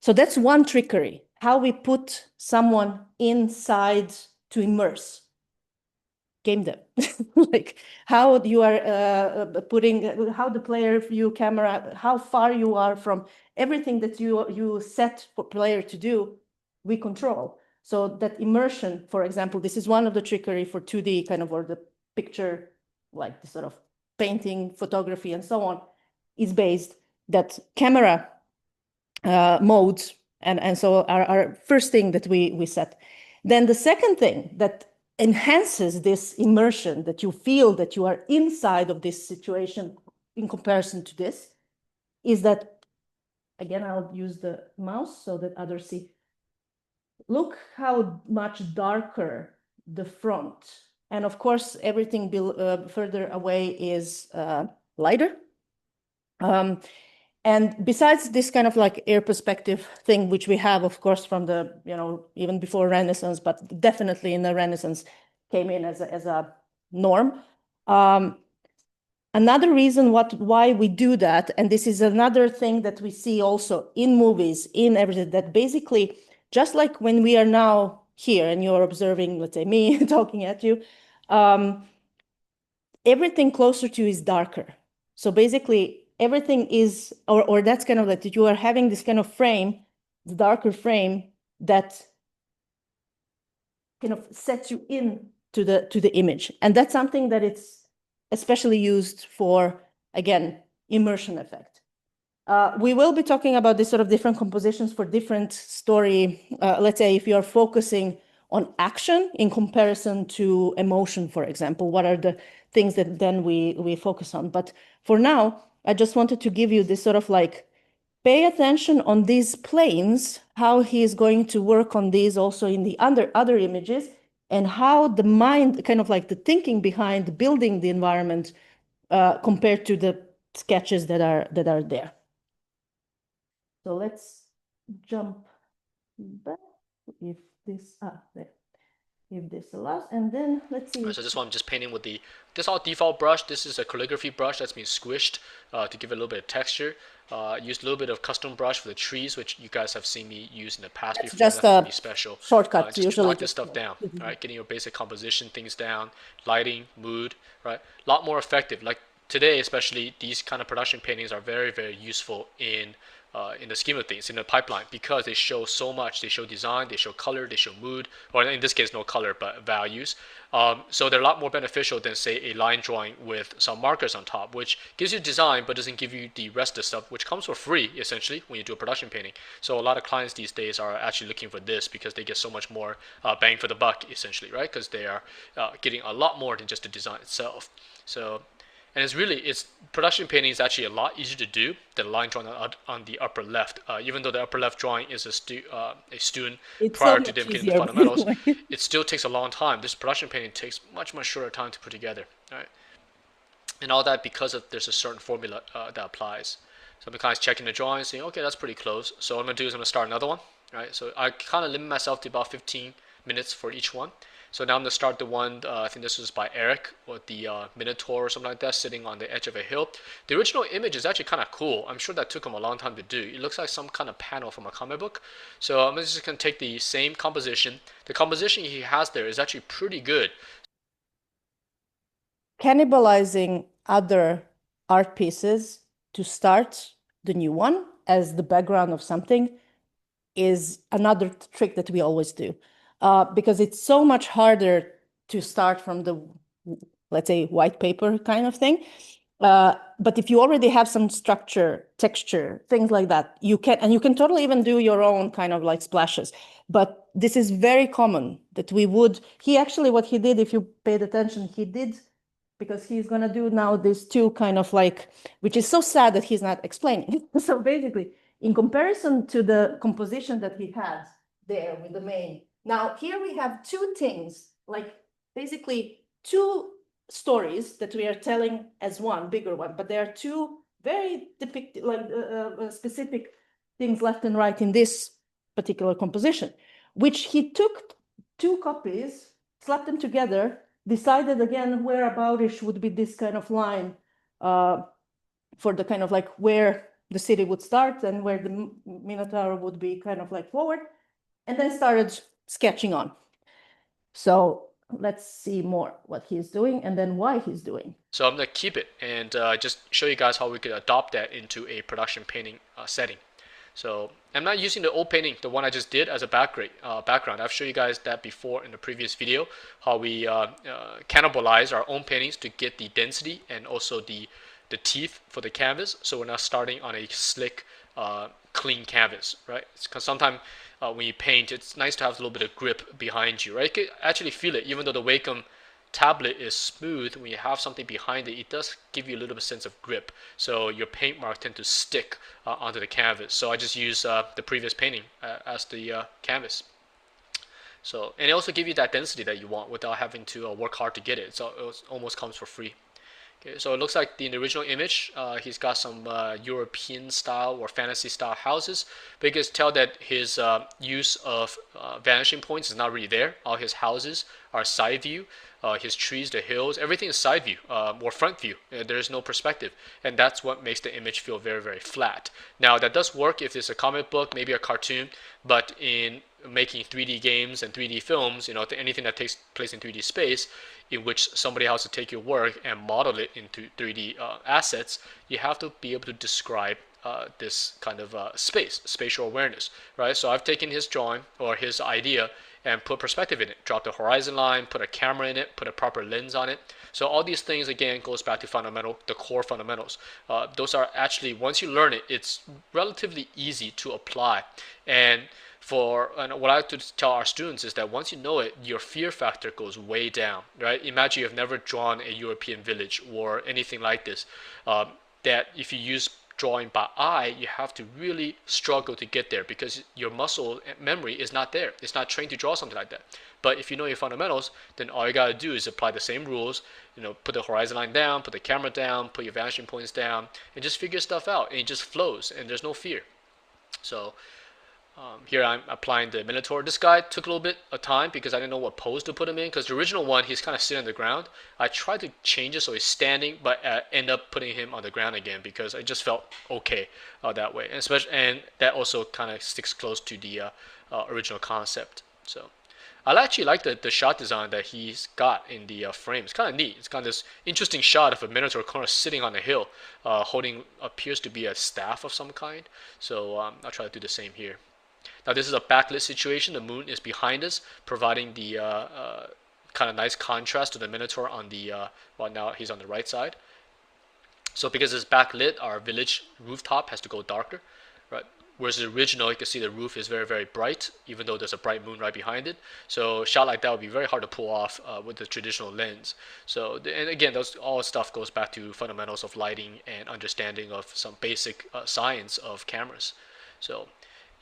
that's one trickery, how we put someone inside to immerse. Game dev, like how you are putting, how the player view camera, how far you are from everything that you set for player to do, we control. So that immersion, for example, this is one of the trickery for 2D kind of, or the picture, like the sort of painting, photography, and so on, is based that camera modes, and so our first thing that we set. Then the second thing that enhances this immersion, that you feel that you are inside of this situation in comparison to this, is that, again, I'll use the mouse so that others see. Look how much darker the front. And of course, everything further away is lighter. And besides this kind of like air perspective thing, which we have, of course, from the, even before Renaissance, but definitely in the Renaissance came in as a norm. Another reason why we do that, and this is another thing that we see also in movies, in everything, that basically, just like when we are now here and you're observing, let's say me talking at you, everything closer to you is darker. So basically, everything is, or that's kind of like that you are having this kind of frame, the darker frame that kind of sets you in to the image. And that's something that it's especially used for, again, immersion effect. We will be talking about this sort of different compositions for different story. Let's say if you're focusing on action in comparison to emotion, for example, what are the things that then we focus on? But for now, I just wanted to give you this sort of like, pay attention on these planes, how he is going to work on these also in the other images, and how the mind, kind of like the thinking behind building the environment compared to the sketches that are there. So let's jump back if this, there. if this allows. And then let's see. So this one I'm just painting with this all default brush. This is a calligraphy brush that's been squished to give it a little bit of texture. Used a little bit of custom brush for the trees, which you guys have seen me use in the past That's before. just Nothing a special. shortcut, Just to usually knock this just- stuff down. All right, getting your basic composition things down, lighting, mood, right? A lot more effective. Like today, especially, these kind of production paintings are very, very useful in the scheme of things, in the pipeline, because they show so much. They show design, they show color, they show mood, or in this case, no color, but values. So they're a lot more beneficial than, say, a line drawing with some markers on top, which gives you design, but doesn't give you the rest of the stuff, which comes for free, essentially, when you do a production painting. So a lot of clients these days are actually looking for this because they get so much more bang for the buck, essentially, right? Because they are getting a lot more than just the design itself. So, and it's production painting is actually a lot easier to do than line drawing on the upper left. Even though the upper left drawing is a student It's prior so to them much getting the easier, by the fundamentals, way. it still takes a long time. This production painting takes much shorter time to put together, right? And all that because there's a certain formula that applies. So I'm kind of checking the drawing, saying, okay, that's pretty close. So what I'm gonna do is I'm gonna start another one, right? So I kind of limit myself to about 15 minutes for each one. So now I'm gonna start the one, I think this was by Eric, or the Minotaur or something like that, sitting on the edge of a hill. The original image is actually kind of cool. I'm sure that took him a long time to do. It looks like some kind of panel from a comic book. So I'm just gonna take the same composition. The composition he has there is actually pretty good. Cannibalizing other art pieces to start the new one as the background of something is another trick that we always do. Because it's so much harder to start from the, let's say, white paper kind of thing. But if you already have some structure, texture, things like that, you can totally even do your own kind of like splashes. But this is very common that what he did, if you paid attention, he did, because he's going to do now these two kind of like, which is so sad that he's not explaining. So basically, in comparison to the composition that he had there with the main, now here we have two things, like basically two stories that we are telling as one bigger one, but there are two very specific things left and right in this particular composition, which he took two copies, slapped them together, decided again where aboutish would be this kind of line for the kind of like where the city would start and where the Minotaur would be kind of like forward, and then started sketching on. So let's see more what he's doing and then why he's doing. So I'm going to keep it and just show you guys how we could adopt that into a production painting setting. So I'm not using the old painting, the one I just did, as a background. I've shown you guys that before in the previous video, how we cannibalize our own paintings to get the density and also the teeth for the canvas. So we're not starting on a slick, clean canvas, right? Because sometimes when you paint, it's nice to have a little bit of grip behind you, right? You can actually feel it, even though the Wacom tablet is smooth. When you have something behind it, it does give you a little bit of sense of grip. So your paint marks tend to stick onto the canvas. So I just use the previous painting as the canvas. So, and it also gives you that density that you want without having to work hard to get it. So it almost comes for free. Okay, so it looks like in the original image, he's got some European style or fantasy style houses, but you can tell that his use of vanishing points is not really there. All his houses are side view. His trees, the hills, everything is side view or front view. There is no perspective, and that's what makes the image feel very, very flat. Now that does work if it's a comic book, maybe a cartoon, but in making 3D games and 3D films, anything that takes place in 3D space, in which somebody has to take your work and model it into 3D assets, you have to be able to describe this kind of spatial awareness, right? So I've taken his drawing or his idea and put perspective in it, drop the horizon line, put a camera in it, put a proper lens on it. So all these things, again, goes back to the core fundamentals. Those are actually, once you learn it, it's relatively easy to apply. And what I like to tell our students is that once you know it, your fear factor goes way down, right? Imagine you've never drawn a European village or anything like this. That if you use drawing by eye, you have to really struggle to get there because your muscle memory is not there. It's not trained to draw something like that. But if you know your fundamentals, then all you gotta do is apply the same rules. Put the horizon line down, put the camera down, put your vanishing points down, and just figure stuff out. And it just flows, and there's no fear. So Here I'm applying the Minotaur. This guy took a little bit of time because I didn't know what pose to put him in, because the original one, he's kind of sitting on the ground. I tried to change it so he's standing, but end up putting him on the ground again because I just felt okay that way. And that also kind of sticks close to the original concept. So I actually like the shot design that he's got in the frame. It's kind of neat. It's kind of this interesting shot of a Minotaur kind of sitting on a hill, holding appears to be a staff of some kind. So I'll try to do the same here. Now this is a backlit situation. The moon is behind us, providing the kind of nice contrast to the Minotaur on the, well, now he's on the right side. So because it's backlit, our village rooftop has to go darker, right? Whereas the original, you can see the roof is very, very bright, even though there's a bright moon right behind it. So a shot like that would be very hard to pull off with the traditional lens. So, and again, those all stuff goes back to fundamentals of lighting and understanding of some basic science of cameras. So,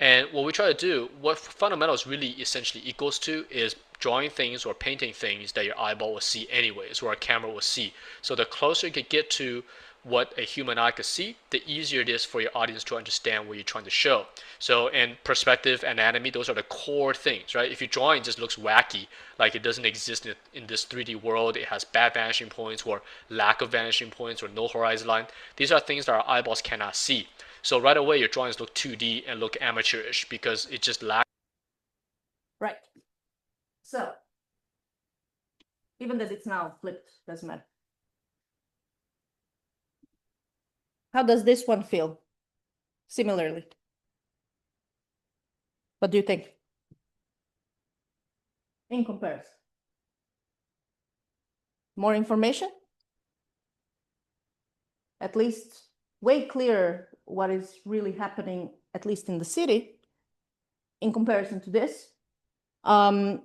and what we try to do, what fundamentals really essentially equals to is drawing things or painting things that your eyeball will see anyways, or a camera will see. So the closer you could get to what a human eye could see, the easier it is for your audience to understand what you're trying to show. So in perspective, anatomy, those are the core things, right? If your drawing just looks wacky, like it doesn't exist in this 3D world, it has bad vanishing points or lack of vanishing points or no horizon line, these are things that our eyeballs cannot see. So right away, your drawings look 2D and look amateurish because it just lacks. Right. So, even that it's now flipped, doesn't matter. How does this one feel? Similarly. What do you think? In comparison. More information? At least way clearer what is really happening, at least in the city, in comparison to this. And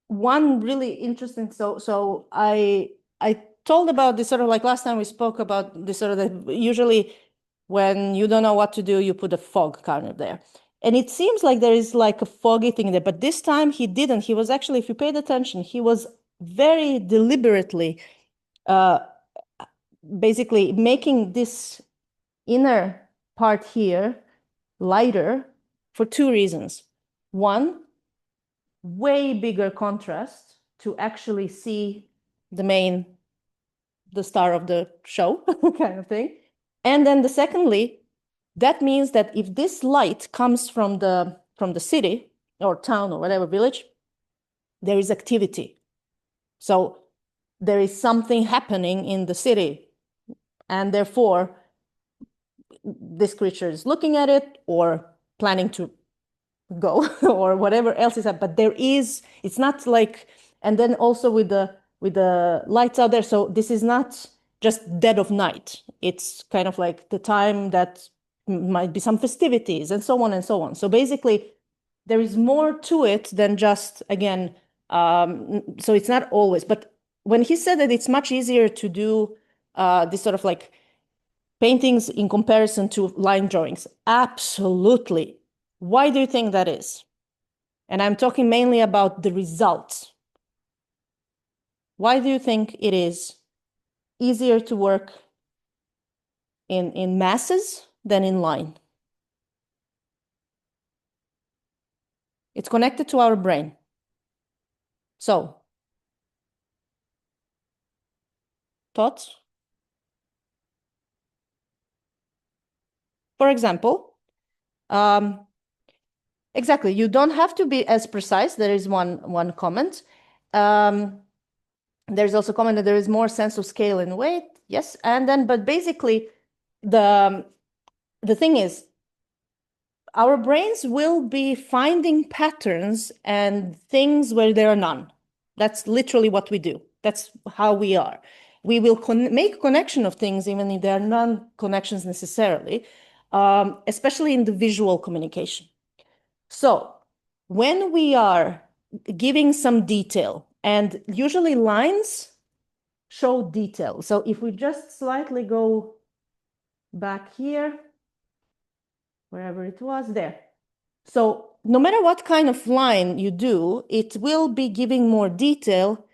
one really interesting, so I told about this sort of like last time we spoke about this sort of that usually when you don't know what to do, you put a fog kind of there. And it seems like there is like a foggy thing there, but this time he didn't. He was actually, if you paid attention, he was very deliberately basically making this inner part here lighter for two reasons. One, way bigger contrast to actually see the star of the show kind of thing. And then secondly, that means that if this light comes from the city or town or whatever village, there is activity. So there is something happening in the city, and therefore this creature is looking at it or planning to go or whatever else is happening. But there is, it's not like, and then also with the lights out there. So this is not just dead of night. It's kind of like the time that might be some festivities and so on and so on. So basically there is more to it than just, again, so it's not always, but when he said that it's much easier to do this sort of like paintings in comparison to line drawings, absolutely. Why do you think that is? And I'm talking mainly about the results. Why do you think it is easier to work in masses than in line? It's connected to our brain. So, thoughts? For example, exactly, you don't have to be as precise. There is one comment. There's also a comment that there is more sense of scale and weight. Yes, and then, but basically, the thing is, our brains will be finding patterns and things where there are none. That's literally what we do. That's how we are. We will make connection of things even if there are none connections necessarily, especially in the visual communication. So when we are giving some detail, and usually lines show detail. So if we just slightly go back here, wherever it was there. So no matter what kind of line you do, it will be giving more detail.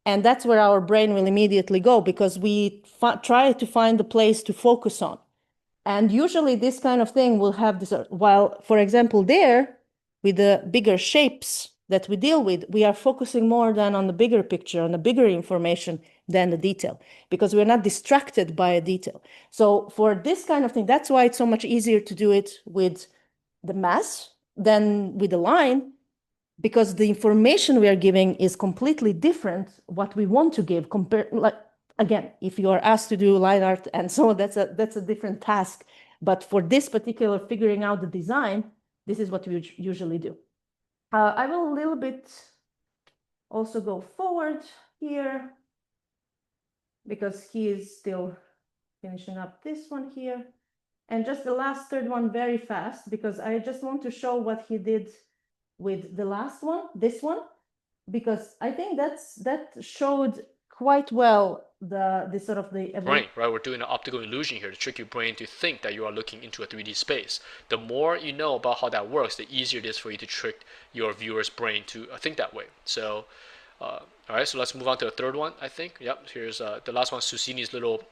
And that's where our brain will immediately go because we try to find the place to focus on. And usually this kind of thing will have this, while, for example, there, with the bigger shapes that we deal with, we are focusing more than on the bigger picture, on the bigger information than the detail, because we're not distracted by a detail. So for this kind of thing, that's why it's so much easier to do it with the mass than with the line, because the information we are giving is completely different what we want to give compared, like, again, if you are asked to do line art and so on, that's a different task. But for this particular figuring out the design, this is what we usually do. I will a little bit also go forward here, because he is still finishing up this one here. And just the last third one very fast, because I just want to show what he did with the last one, this one, because I think that showed quite well the sort of the brain, right? We're doing an optical illusion here to trick your brain to think that you are looking into a 3D space. The more you know about how that works, the easier it is for you to trick your viewer's brain to think that way. So, all right, so let's move on to the third one, I think. Yep, here's the last one, Susini's little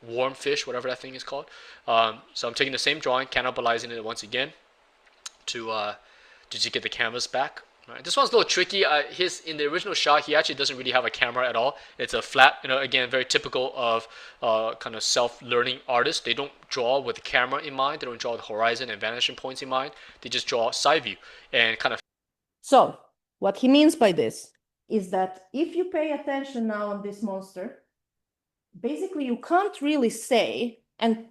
worm fish, whatever that thing is called. So I'm taking the same drawing, cannibalizing it once again to just get the canvas back. Right. This one's a little tricky. In the original shot, he actually doesn't really have a camera at all. It's a flat, again, very typical of kind of self-learning artists. They don't draw with the camera in mind. They don't draw the horizon and vanishing points in mind. They just draw side view and kind of. So what he means by this is that if you pay attention now on this monster, basically you can't really say, and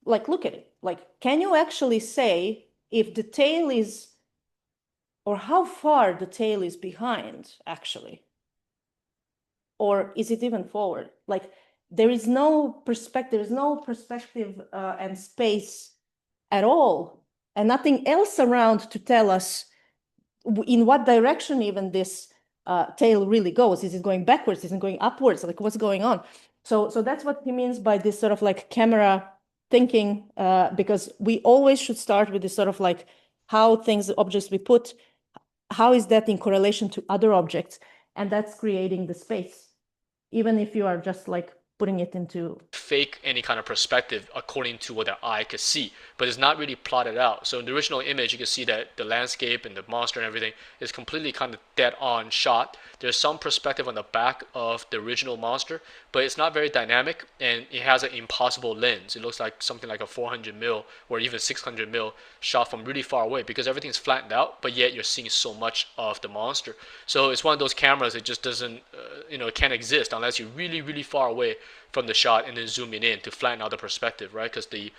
like, look at it. Like, can you actually say if the tail is, or how far the tail is behind, actually? Or is it even forward? Like, there is no perspective, and space at all, and nothing else around to tell us in what direction even this tail really goes. Is it going backwards? Is it going upwards? Like, what's going on? So that's what he means by this sort of like camera thinking, because we always should start with this sort of like how things, objects we put, how is that in correlation to other objects? And that's creating the space, even if you are just like putting it into fake any kind of perspective according to what their eye could see, but it's not really plotted out. So in the original image, you can see that the landscape and the monster and everything is completely kind of dead on shot. There's some perspective on the back of the original monster, but it's not very dynamic, and it has an impossible lens. It looks like something like a 400mm or even 600mm shot from really far away, because everything's flattened out, but yet you're seeing so much of the monster. So it's one of those cameras that just doesn't, it can't exist unless you're really, really far away from the shot and then zooming in to flatten out the perspective, right? Because the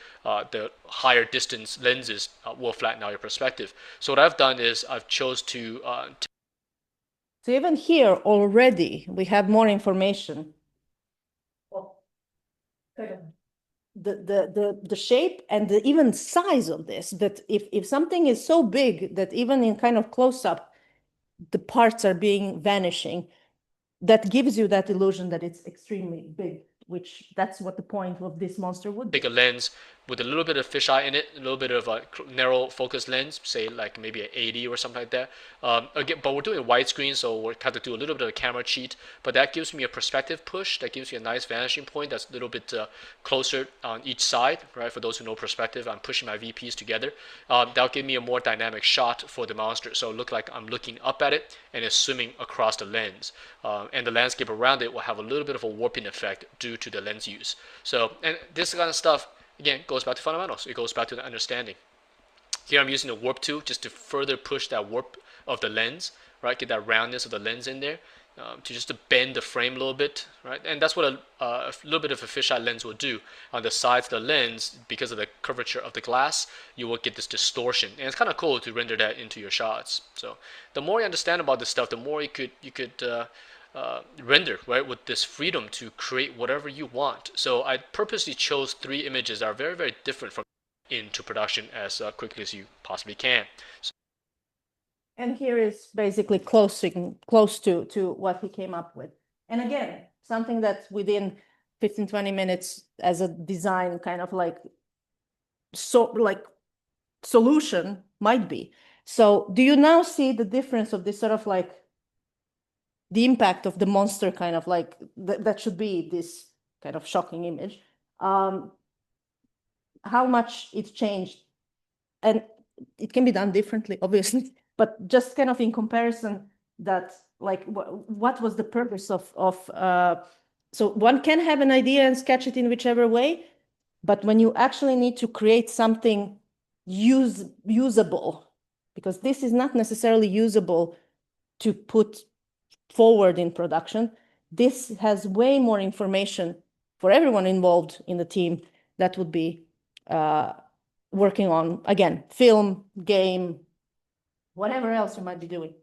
higher distance lenses will flatten out your perspective. So what I've done is I've chose to so even here already we have more information. The shape and the even size of this, that if something is so big that even in kind of close up the parts are being vanishing, that gives you that illusion that it's extremely big, which that's what the point of this monster would be. Take a lens with a little bit of fisheye in it, a little bit of a narrow focus lens, say like maybe an 80 or something like that. Again, but we're doing widescreen, so we're kind of do a little bit of a camera cheat, but that gives me a perspective push. That gives you a nice vanishing point that's a little bit closer on each side, right? For those who know perspective, I'm pushing my VPs together. That'll give me a more dynamic shot for the monster. So it look like I'm looking up at it and it's swimming across the lens. And the landscape around it will have a little bit of a warping effect due to the lens use. So, and this kind of stuff, again, goes back to fundamentals. It goes back to the understanding. Here I'm using the warp tool just to further push that warp of the lens, right? Get that roundness of the lens in there, to bend the frame a little bit, right? And that's what a little bit of a fisheye lens will do. On the sides of the lens, because of the curvature of the glass, you will get this distortion. And it's kind of cool to render that into your shots. So the more you understand about this stuff, the more you could render, right, with this freedom to create whatever you want. So I purposely chose 3 images that are very, very different from into production as quickly as you possibly can. So, and here is basically close to what he came up with. And again, something that within 15-20 minutes as a design kind of like solution might be. So do you now see the difference of this sort of like the impact of the monster kind of like that should be this kind of shocking image, how much it changed. And it can be done differently, obviously, but just kind of in comparison that like what was the purpose of so one can have an idea and sketch it in whichever way, but when you actually need to create something usable, because this is not necessarily usable to put forward in production, this has way more information for everyone involved in the team that would be working on, again, film, game, whatever else you might be doing.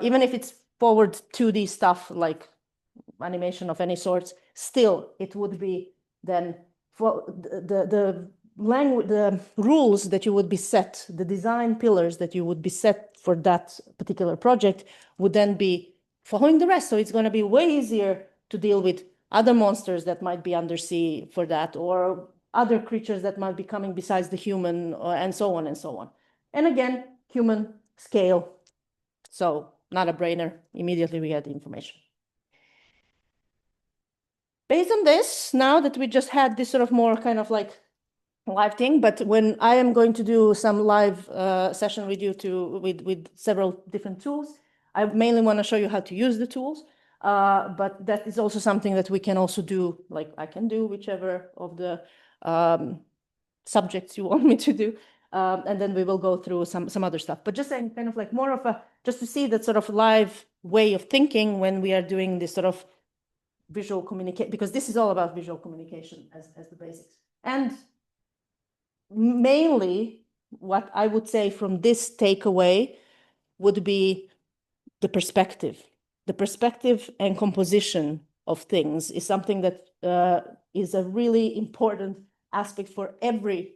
Even if it's forward 2D stuff like animation of any sorts, still it would be then for the language, the rules that you would be set, the design pillars that you would be set for that particular project would then be following the rest. So it's going to be way easier to deal with other monsters that might be undersea for that, or other creatures that might be coming besides the human, and so on and so on. And again, human scale. So not a brainer. Immediately we get the information. Based on this, now that we just had this sort of more kind of like live thing, but when I am going to do some live session with you with several different tools, I mainly want to show you how to use the tools. But that is also something that we can also do, like I can do whichever of the subjects you want me to do. And then we will go through some other stuff. But just saying kind of like more of a, just to see that sort of live way of thinking when we are doing this sort of visual communication, because this is all about visual communication as the basics. And mainly what I would say from this takeaway would be the perspective. The perspective and composition of things is something that is a really important aspect for every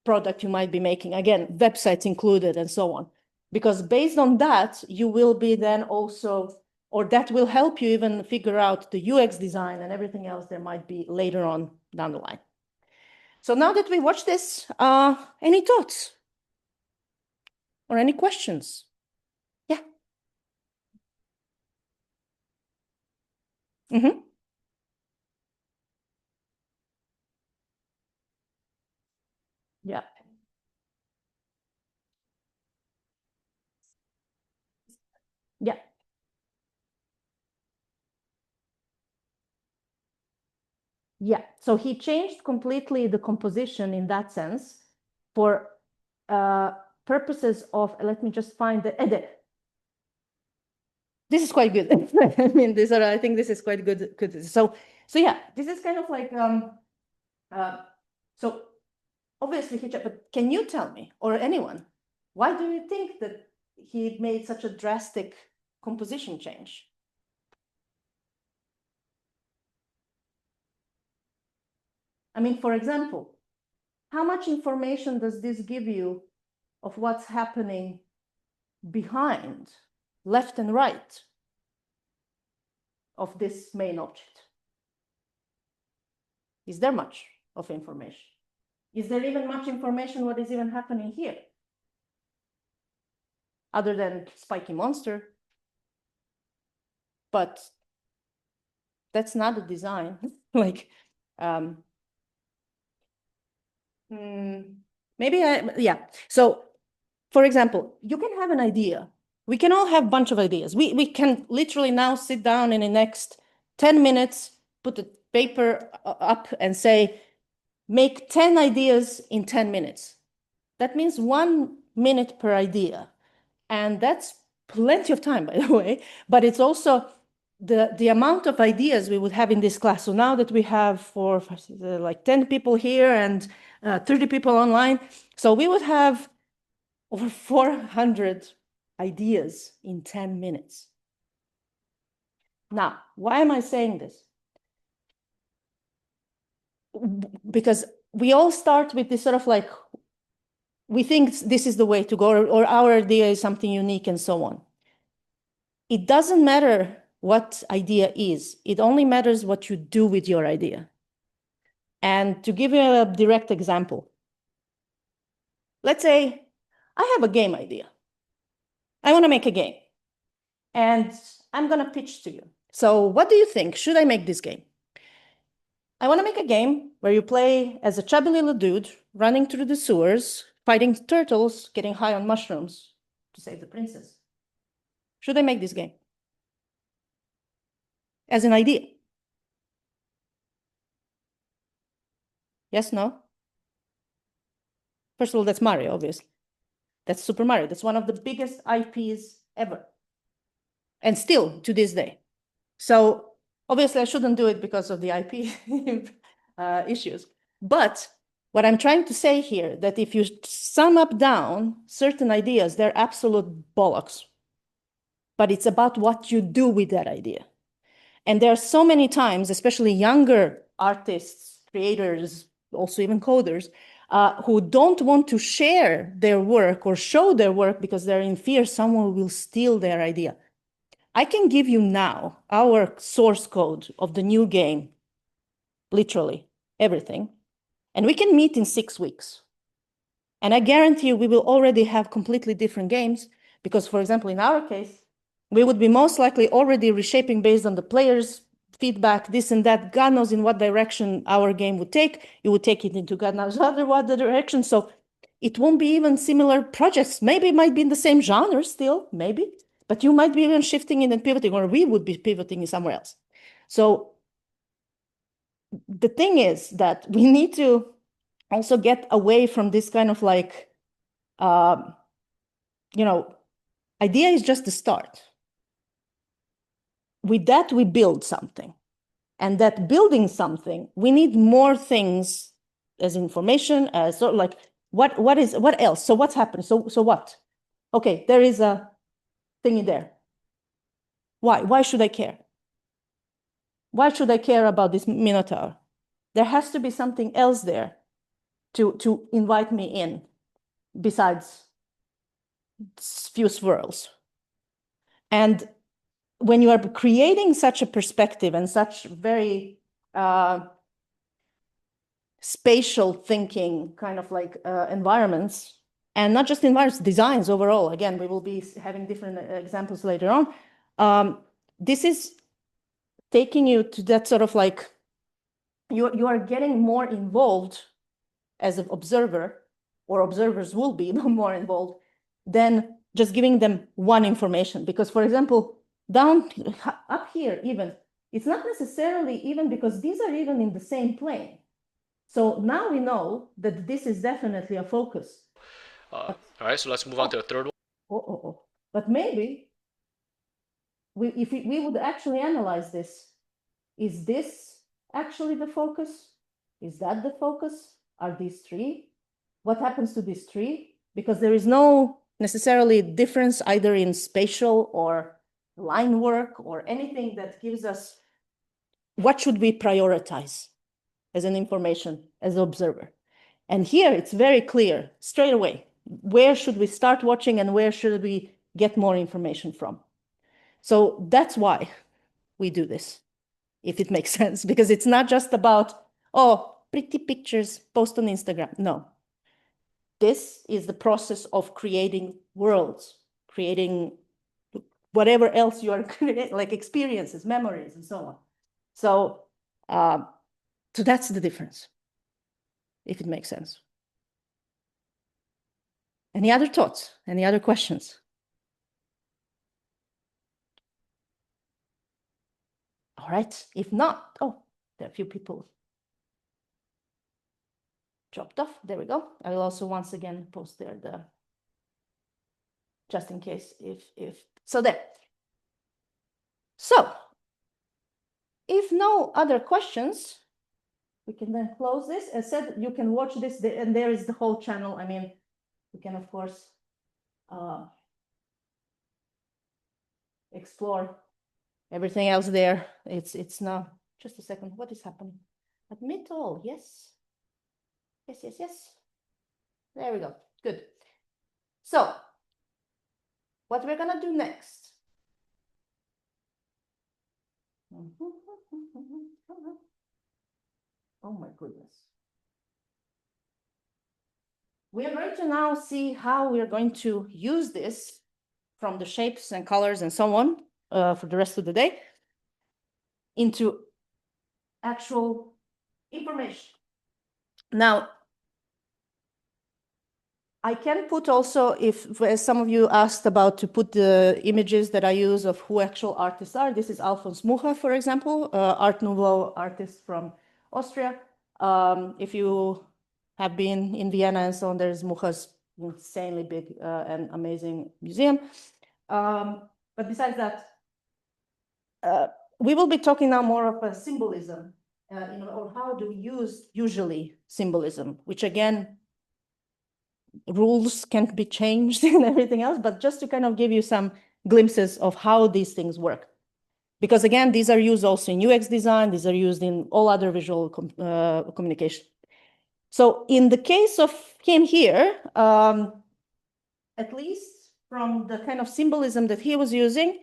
product you might be making. Again, websites included and so on. Because based on that, you will be then also, or that will help you even figure out the UX design and everything else there might be later on down the line. So now that we watched this, any thoughts or any questions? Yeah. Mm-hmm. Yeah. Yeah. Yeah. So he changed completely the composition in that sense for purposes of, let me just find the edit. This is quite good. I mean, I think this is quite good. So yeah, this is kind of like, so obviously but can you tell me, or anyone, why do you think that he made such a drastic composition change? I mean, for example, how much information does this give you of what's happening behind, left and right of this main object? Is there much of information? Is there even much information what is even happening here? Other than spiky monster. But that's not a design. Like, maybe yeah. So for example, you can have an idea. We can all have a bunch of ideas. We can literally now sit down in the next 10 minutes, put the paper up and say, make 10 ideas in 10 minutes. That means 1 minute per idea. And that's plenty of time, by the way, but it's also the amount of ideas we would have in this class. So now that we have like 10 people here and 30 people online, so we would have over 400 ideas in 10 minutes. Now, why am I saying this? Because we all start with this sort of like, we think this is the way to go, or our idea is something unique and so on. It doesn't matter what idea is. It only matters what you do with your idea. And to give you a direct example, let's say I have a game idea. I want to make a game. And I'm going to pitch to you. So what do you think? Should I make this game? I want to make a game where you play as a chubby little dude running through the sewers, fighting turtles, getting high on mushrooms to save the princess. Should I make this game? As an idea? Yes, no? First of all, that's Mario, obviously. That's Super Mario. That's one of the biggest IPs ever. And still to this day. So obviously I shouldn't do it because of the IP issues. But what I'm trying to say here, that if you sum up down certain ideas, they're absolute bollocks. But it's about what you do with that idea. And there are so many times, especially younger artists, creators, also even coders, who don't want to share their work or show their work because they're in fear someone will steal their idea. I can give you now our source code of the new game, literally everything, and we can meet in 6 weeks. And I guarantee you we will already have completely different games because, for example, in our case, we would be most likely already reshaping based on the players' feedback, this and that. God knows in what direction our game would take. You would take it into God knows what the direction. So it won't be even similar projects. Maybe it might be in the same genre still, maybe. But you might be even shifting in and pivoting, or we would be pivoting in somewhere else. So the thing is that we need to also get away from this kind of like, idea is just the start. With that, we build something. And that building something, we need more things as information, as sort of like, what else? So what's happened? So what? Okay, there is a thing in there. Why? Why should I care? Why should I care about this Minotaur? There has to be something else there to invite me in besides few swirls. And when you are creating such a perspective and such very spatial thinking kind of like environments, and not just environments, designs overall, again, we will be having different examples later on, this is taking you to that sort of like, you are getting more involved as an observer, or observers will be more involved than just giving them one information. Because, for example, down up here even, it's not necessarily even because these are even in the same plane. So now we know that this is definitely a focus. All right, so let's move on to the third one. But maybe if we would actually analyze this, is this actually the focus? Is that the focus? Are these three? What happens to these three? Because there is no necessarily difference either in spatial or line work or anything that gives us what should we prioritize as an information, as an observer. And here it's very clear straight away, where should we start watching and where should we get more information from? So that's why we do this, if it makes sense, because it's not just about, oh, pretty pictures, post on Instagram. No. This is the process of creating worlds, creating whatever else you are creating, like experiences, memories, and so on. So, so that's the difference, if it makes sense. Any other thoughts? Any other questions? All right. If not, oh, there are a few people dropped off. There we go. I will also once again post there the, just in case if so there. So if no other questions, we can then close this. As said, you can watch this, and there is the whole channel. I mean, you can of course explore everything else there. It's now just a second. What is happening? Admit all. Yes. Yes. There we go. Good. So what we're gonna do next. Oh my goodness. We are going to now see how we are going to use this from the shapes and colors and so on for the rest of the day into actual information. Now, I can put also, if as some of you asked about to put the images that I use of who actual artists are, this is Alfons Mucha, for example, Art Nouveau artist from Austria. If you have been in Vienna and so on, there's Mucha's insanely big and amazing museum. But besides that, we will be talking now more of a symbolism, or how do we use usually symbolism, which again, rules can't be changed and everything else, but just to kind of give you some glimpses of how these things work. Because again, these are used also in UX design, these are used in all other visual communication. So in the case of him here, at least from the kind of symbolism that he was using,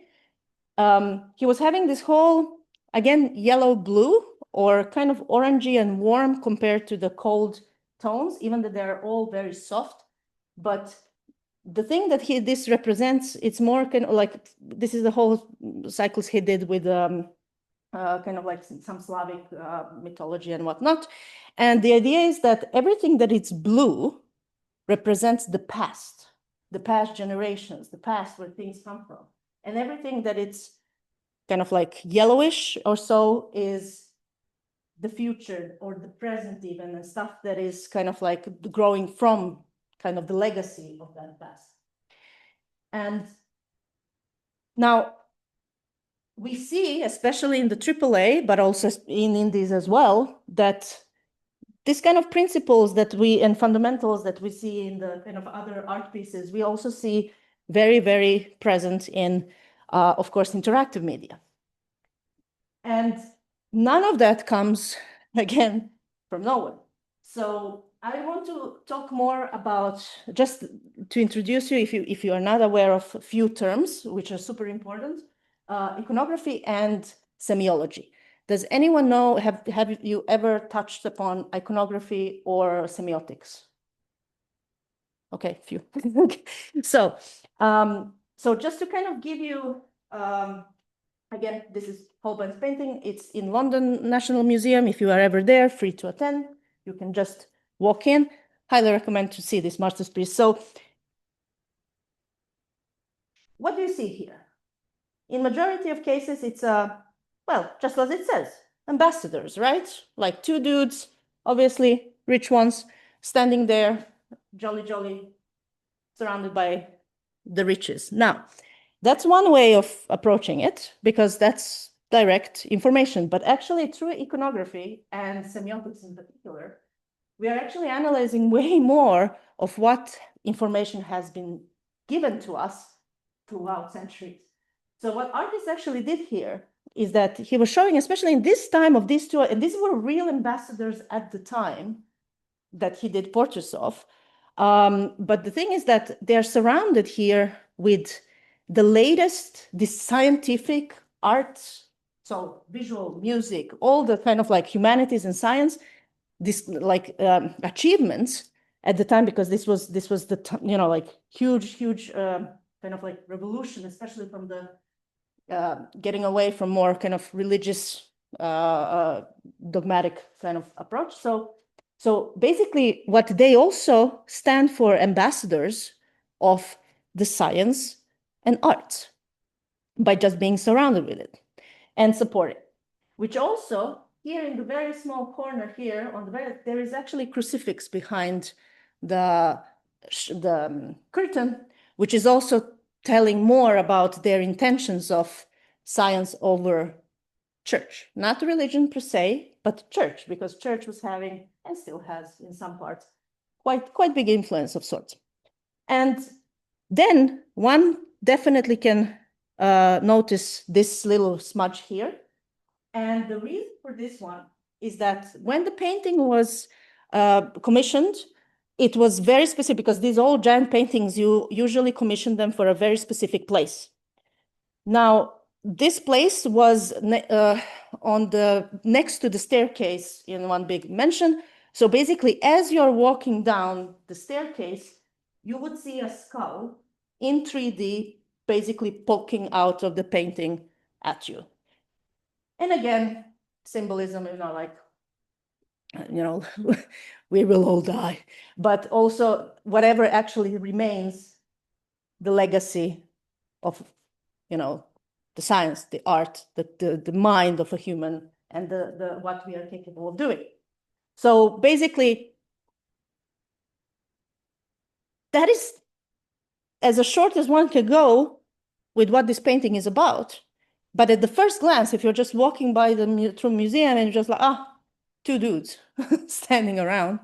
he was having this whole, again, yellow-blue or kind of orangey and warm compared to the cold tones, even though they're all very soft. But the thing that this represents, it's more kind of like, this is the whole cycles he did with kind of like some Slavic mythology and whatnot. And the idea is that everything that it's blue represents the past generations, the past where things come from. And everything that it's kind of like yellowish or so is the future or the present even, and stuff that is kind of like growing from kind of the legacy of that past. And now we see, especially in the AAA, but also in indies as well, that this kind of principles that and fundamentals that we see in the kind of other art pieces, we also see very, very present in, of course, interactive media. And none of that comes, again, from nowhere. So I want to talk more about, just to introduce you, if you are not aware of a few terms, which are super important, iconography and semiology. Does anyone know, have you ever touched upon iconography or semiotics? Okay, few. So just to kind of give you, again, this is Holbein's painting. It's in London National Museum. If you are ever there, free to attend. You can just walk in. Highly recommend to see this masterpiece. So what do you see here? In majority of cases, it's well, just as it says, ambassadors, right? Like two dudes, obviously rich ones, standing there, jolly, surrounded by the riches. Now, that's one way of approaching it, because that's direct information. But actually, through iconography and semiotics in particular, we are actually analyzing way more of what information has been given to us throughout centuries. So what artists actually did here is that he was showing, especially in this time of these two, and these were real ambassadors at the time that he did portraits of. But the thing is that they're surrounded here with the latest, this scientific art, so visual, music, all the kind of like humanities and science, this like achievements at the time, because this was the like huge kind of like revolution, especially from the getting away from more kind of religious dogmatic kind of approach. So basically what they also stand for, ambassadors of the science and art, by just being surrounded with it and support it, which also here in the very small corner here on the very, there is actually crucifix behind the curtain, which is also telling more about their intentions of science over church, not religion per se, but church, because church was having, and still has in some parts, quite big influence of sorts. And then one definitely can notice this little smudge here. And the reason for this one is that when the painting was commissioned, it was very specific, because these old giant paintings, you usually commission them for a very specific place. Now, this place was on the next to the staircase in one big mansion. So basically, as you're walking down the staircase, you would see a skull in 3D, basically poking out of the painting at you. And again, symbolism, like you know, we will all die, but also whatever actually remains, the legacy of, you know, the science, the art, the mind of a human, and the what we are capable of doing. So basically, that is as short as one can go with what this painting is about. But at the first glance, if you're just walking by the through museum and you're just like, two dudes standing around,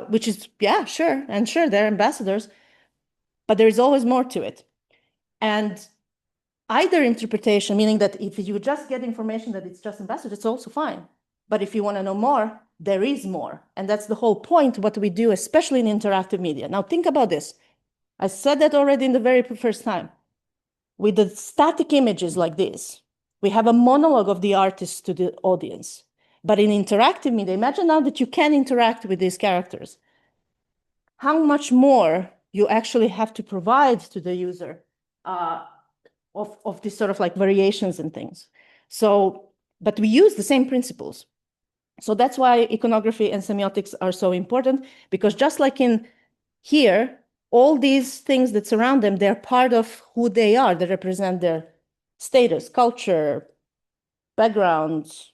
which is, yeah, sure. And sure, they're ambassadors, but there is always more to it. And either interpretation, meaning that if you just get information that it's just ambassadors, it's also fine. But if you want to know more, there is more. And that's the whole point, what we do, especially in interactive media. Now, think about this. I said that already in the very first time. With the static images like this, we have a monologue of the artist to the audience. But in interactive media, imagine now that you can interact with these characters. How much more you actually have to provide to the user of these sort of like variations and things. So, but we use the same principles. So that's why iconography and semiotics are so important, because just like in here, all these things that surround them, they're part of who they are. They represent their status, culture, backgrounds,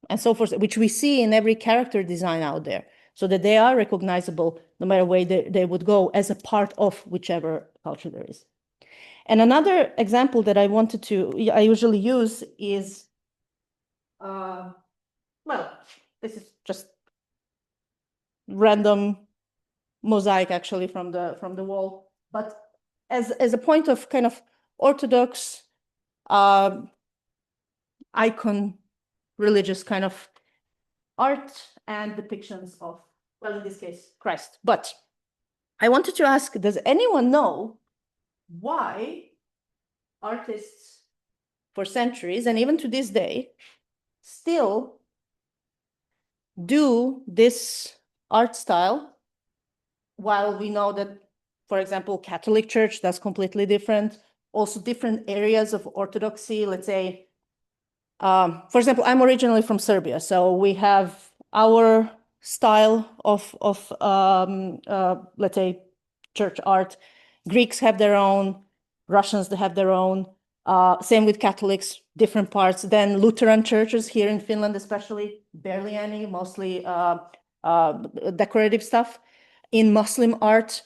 and so forth, which we see in every character design out there, so that they are recognizable no matter where they would go as a part of whichever culture there is. And another example that I usually use is, well, this is just random mosaic actually from the wall, but as a point of kind of Orthodox icon, religious kind of art and depictions of, well, in this case, Christ. But I wanted to ask, does anyone know why artists for centuries and even to this day still do this art style, while we know that, for example, Catholic Church does completely different, also different areas of Orthodoxy, let's say, for example, I'm originally from Serbia, so we have our style of let's say, church art. Greeks have their own, Russians, they have their own, same with Catholics, different parts. Then Lutheran churches here in Finland, especially, barely any, mostly decorative stuff. In Muslim art,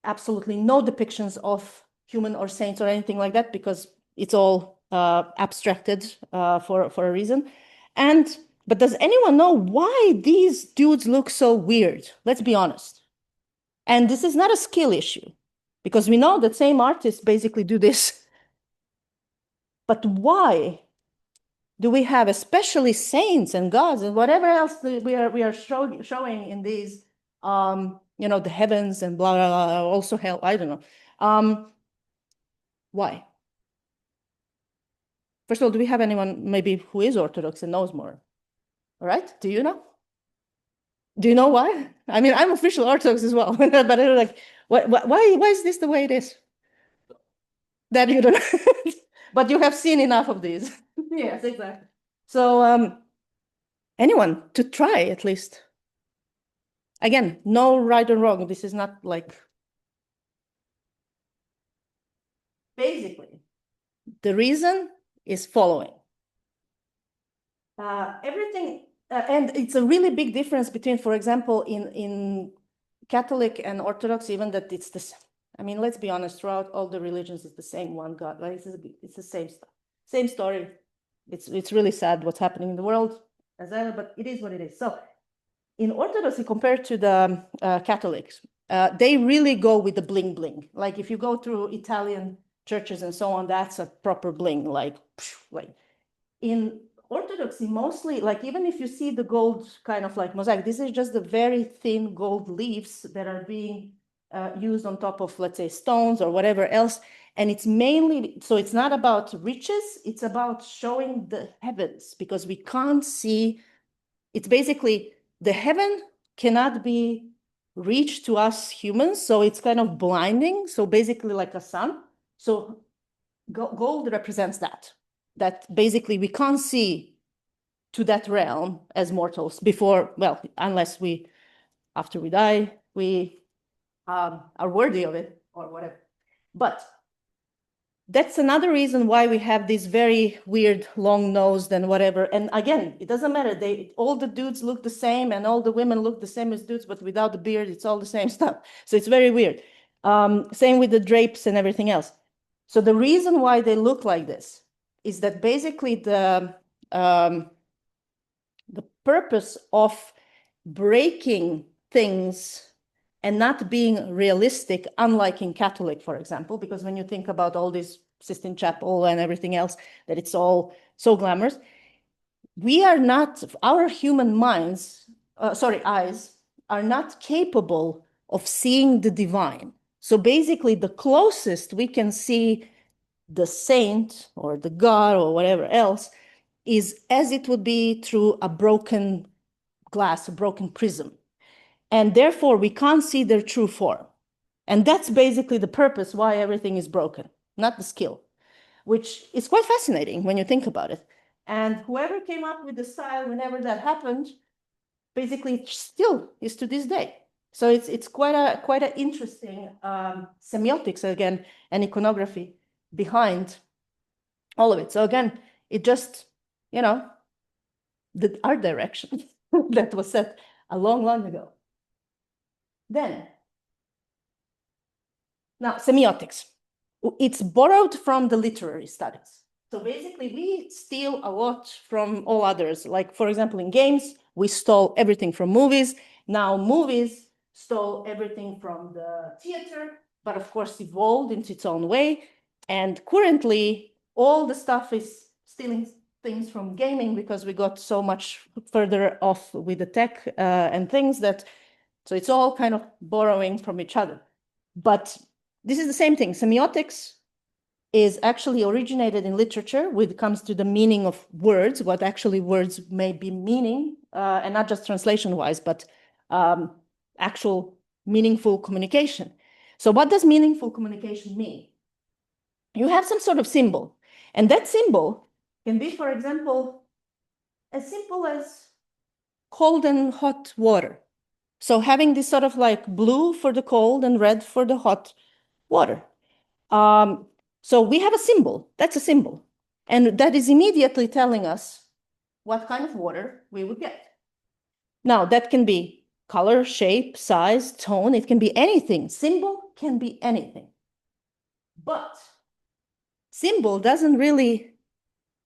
absolutely no depictions of human or saints or anything like that, because it's all abstracted for a reason. But does anyone know why these dudes look so weird? Let's be honest. And this is not a skill issue, because we know that same artists basically do this. But why do we have, especially saints and gods and whatever else we are showing in these, you know, the heavens and blah, blah, blah, also hell, I don't know. Why? First of all, do we have anyone maybe who is Orthodox and knows more? All right, do you know? Do you know why? I mean, I'm official Orthodox as well, but I'm like, why is this the way it is? That you don't know, but you have seen enough of these. Yes, exactly. So anyone to try at least. Again, no right or wrong. This is not like, basically, the reason is following. Everything, and it's a really big difference between, for example, in Catholic and Orthodox, even that it's this. I mean, let's be honest, throughout all the religions, it's the same one God, right? It's the same stuff, same story. It's really sad what's happening in the world, but it is what it is. So in Orthodoxy, compared to the Catholics, they really go with the bling bling. Like if you go through Italian churches and so on, that's a proper bling, like in Orthodoxy, mostly, like even if you see the gold kind of like mosaic, this is just the very thin gold leaves that are being used on top of, let's say, stones or whatever else. And it's mainly, so it's not about riches, it's about showing the heavens, because we can't see, it's basically the heaven cannot be reached to us humans, so it's kind of blinding. So basically like a sun. So gold represents that basically we can't see to that realm as mortals before, well, unless we, after we die, we are worthy of it or whatever. But that's another reason why we have this very weird long-nosed and whatever. And again, it doesn't matter. All the dudes look the same and all the women look the same as dudes, but without the beard, it's all the same stuff. So it's very weird. Same with the drapes and everything else. So the reason why they look like this is that basically the purpose of breaking things and not being realistic, unlike in Catholic, for example, because when you think about all this Sistine Chapel and everything else, that it's all so glamorous, we are not, our human minds, eyes, are not capable of seeing the divine. So basically, the closest we can see the saint or the god or whatever else is as it would be through a broken glass, a broken prism. And therefore, we can't see their true form. And that's basically the purpose why everything is broken, not the skill, which is quite fascinating when you think about it. And whoever came up with the style, whenever that happened, basically still is to this day. So it's quite an interesting semiotics, again, and iconography behind all of it. So again, it just, the art direction that was set a long, long ago. Then, now semiotics. It's borrowed from the literary studies. So basically, we steal a lot from all others. Like, for example, in games, we stole everything from movies. Now movies stole everything from the theater, but of course evolved into its own way. And currently, all the stuff is stealing things from gaming because we got so much further off with the tech and things that, so it's all kind of borrowing from each other. But this is the same thing. Semiotics is actually originated in literature when it comes to the meaning of words, what actually words may be meaning, and not just translation-wise, but actual meaningful communication. So what does meaningful communication mean? You have some sort of symbol, and that symbol can be, for example, as simple as cold and hot water. So having this sort of like blue for the cold and red for the hot water. So we have a symbol, that's a symbol. And that is immediately telling us what kind of water we would get. Now that can be color, shape, size, tone, it can be anything. Symbol can be anything. But symbol doesn't really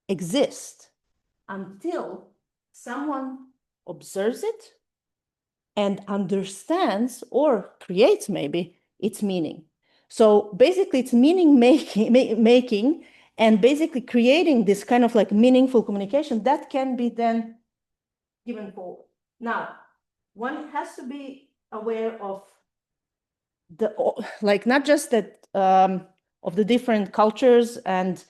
exist until someone observes it and understands or creates maybe its meaning. So basically it's meaning making and basically creating this kind of like meaningful communication that can be then given forward. Now, one has to be aware of the, like not just that of the different cultures and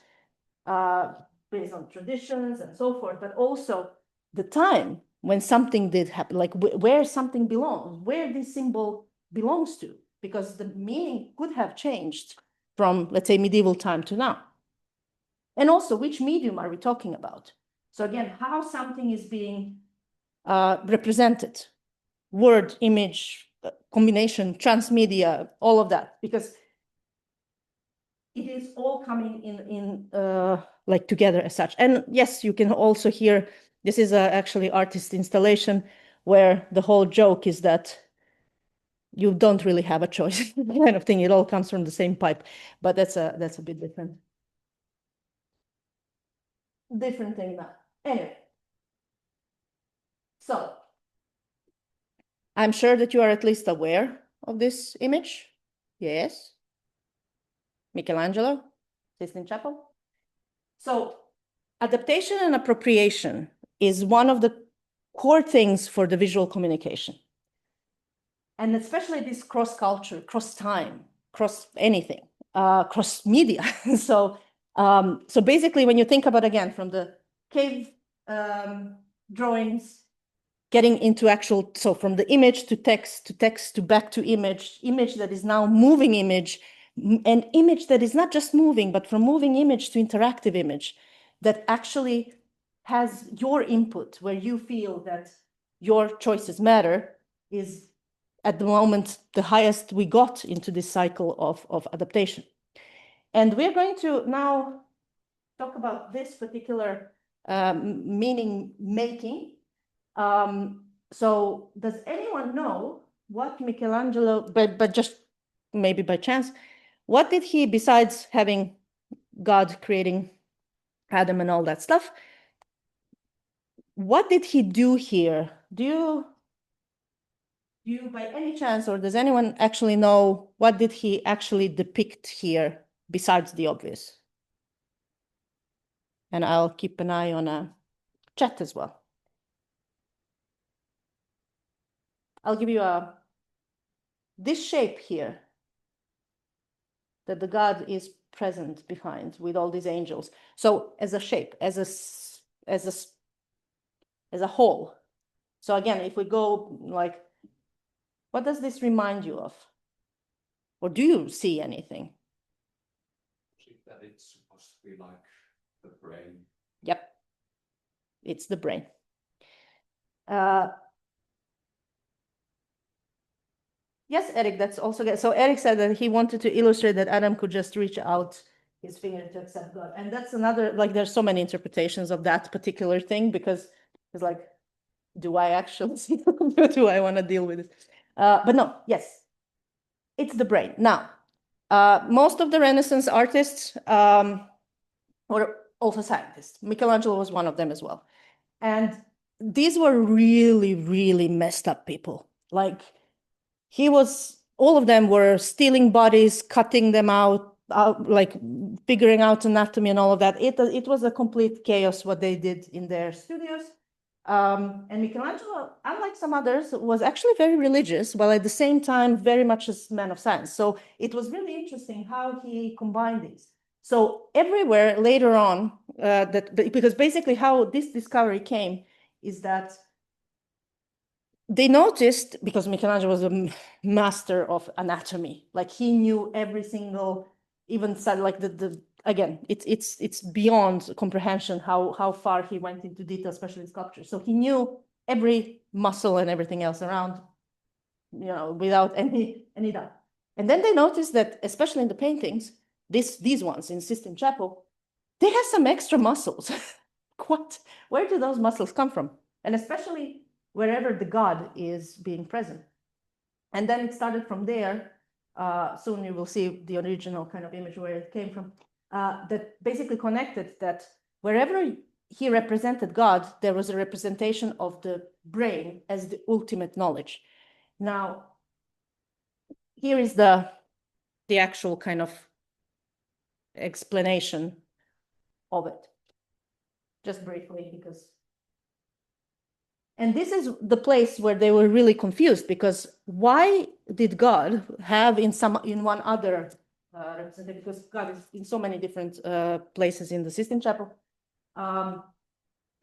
based on traditions and so forth, but also the time when something did happen, like where something belongs, where this symbol belongs to, because the meaning could have changed from, let's say, medieval time to now. And also, which medium are we talking about? So again, how something is being represented, word, image, combination, transmedia, all of that, because it is all coming in like together as such. And yes, you can also hear, this is actually artist installation where the whole joke is that you don't really have a choice kind of thing. It all comes from the same pipe, but that's a bit different. Different thing now. Anyway, so I'm sure that you are at least aware of this image. Yes. Michelangelo, Sistine Chapel. So adaptation and appropriation is one of the core things for the visual communication. And especially this cross-culture, cross-time, cross anything, cross media. So basically when you think about, again, from the cave drawings, getting into actual, so from the image to text to back to image that is now moving image, an image that is not just moving, but from moving image to interactive image that actually has your input, where you feel that your choices matter, is at the moment the highest we got into this cycle of adaptation. And we're going to now talk about this particular meaning making. So does anyone know what Michelangelo, but just maybe by chance, what did he, besides having God creating Adam and all that stuff, what did he do here? Do you by any chance, or does anyone actually know what did he actually depict here besides the obvious? And I'll keep an eye on a chat as well. I'll give you this shape here that the God is present behind with all these angels. So as a shape, as a whole. So again, if we go like, what does this remind you of? Or do you see anything? That it's supposed to be like the brain. Yep, it's the brain. Yes, Eric, that's also good. So Eric said that he wanted to illustrate that Adam could just reach out his finger to accept God. And that's another, like, there's so many interpretations of that particular thing, because it's like, do I actually see, do I want to deal with it? But no, yes, it's the brain. Now, most of the Renaissance artists were also scientists. Michelangelo was one of them as well. And these were really, really messed up people. Like, all of them were stealing bodies, cutting them out, like figuring out anatomy and all of that. It was a complete chaos what they did in their studios. And Michelangelo, unlike some others, was actually very religious, while at the same time very much a man of science. So it was really interesting how he combined these. So everywhere later on, because basically how this discovery came is that they noticed, because Michelangelo was a master of anatomy, like he knew every single, even like again, it's beyond comprehension how far he went into detail, especially in sculpture. So he knew every muscle and everything else around, without any doubt. And then they noticed that, especially in the paintings, these ones in Sistine Chapel, they have some extra muscles. What? Where do those muscles come from? And especially wherever the God is being present. And then it started from there. Soon you will see the original kind of image where it came from, that basically connected that wherever he represented God, there was a representation of the brain as the ultimate knowledge. Now, here is the actual kind of explanation of it. Just briefly, because... And this is the place where they were really confused, because why did God have in one other representative, because God is in so many different places in the Sistine Chapel,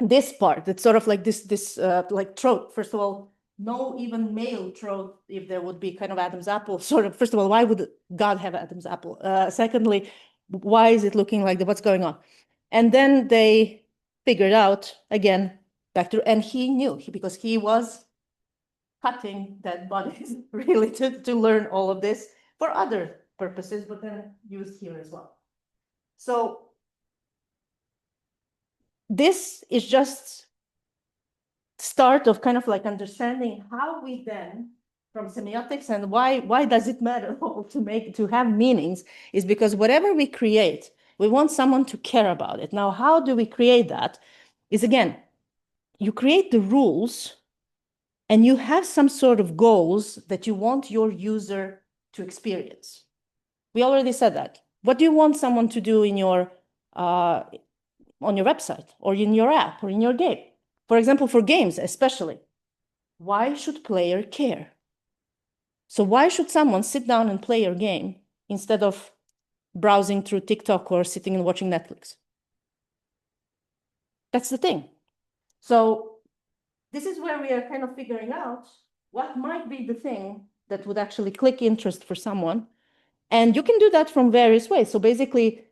this part that's sort of like this like throat. First of all, no even male throat, if there would be kind of Adam's apple, sort of. First of all, why would God have Adam's apple? Secondly, why is it looking like what's going on? And then they figured out, again, and he knew, because he was cutting dead bodies really to learn all of this for other purposes, but then used here as well. So this is just start of kind of like understanding how we then, from semiotics, and why does it matter to have meanings, is because whatever we create, we want someone to care about it. Now, how do we create that? Is, again, you create the rules and you have some sort of goals that you want your user to experience. We already said that. What do you want someone to do in your on your website or in your app or in your game? For example, for games especially, why should player care? So why should someone sit down and play your game instead of browsing through TikTok or sitting and watching Netflix? That's the thing. So this is where we are kind of figuring out what might be the thing that would actually click interest for someone. And you can do that from various ways. So basically,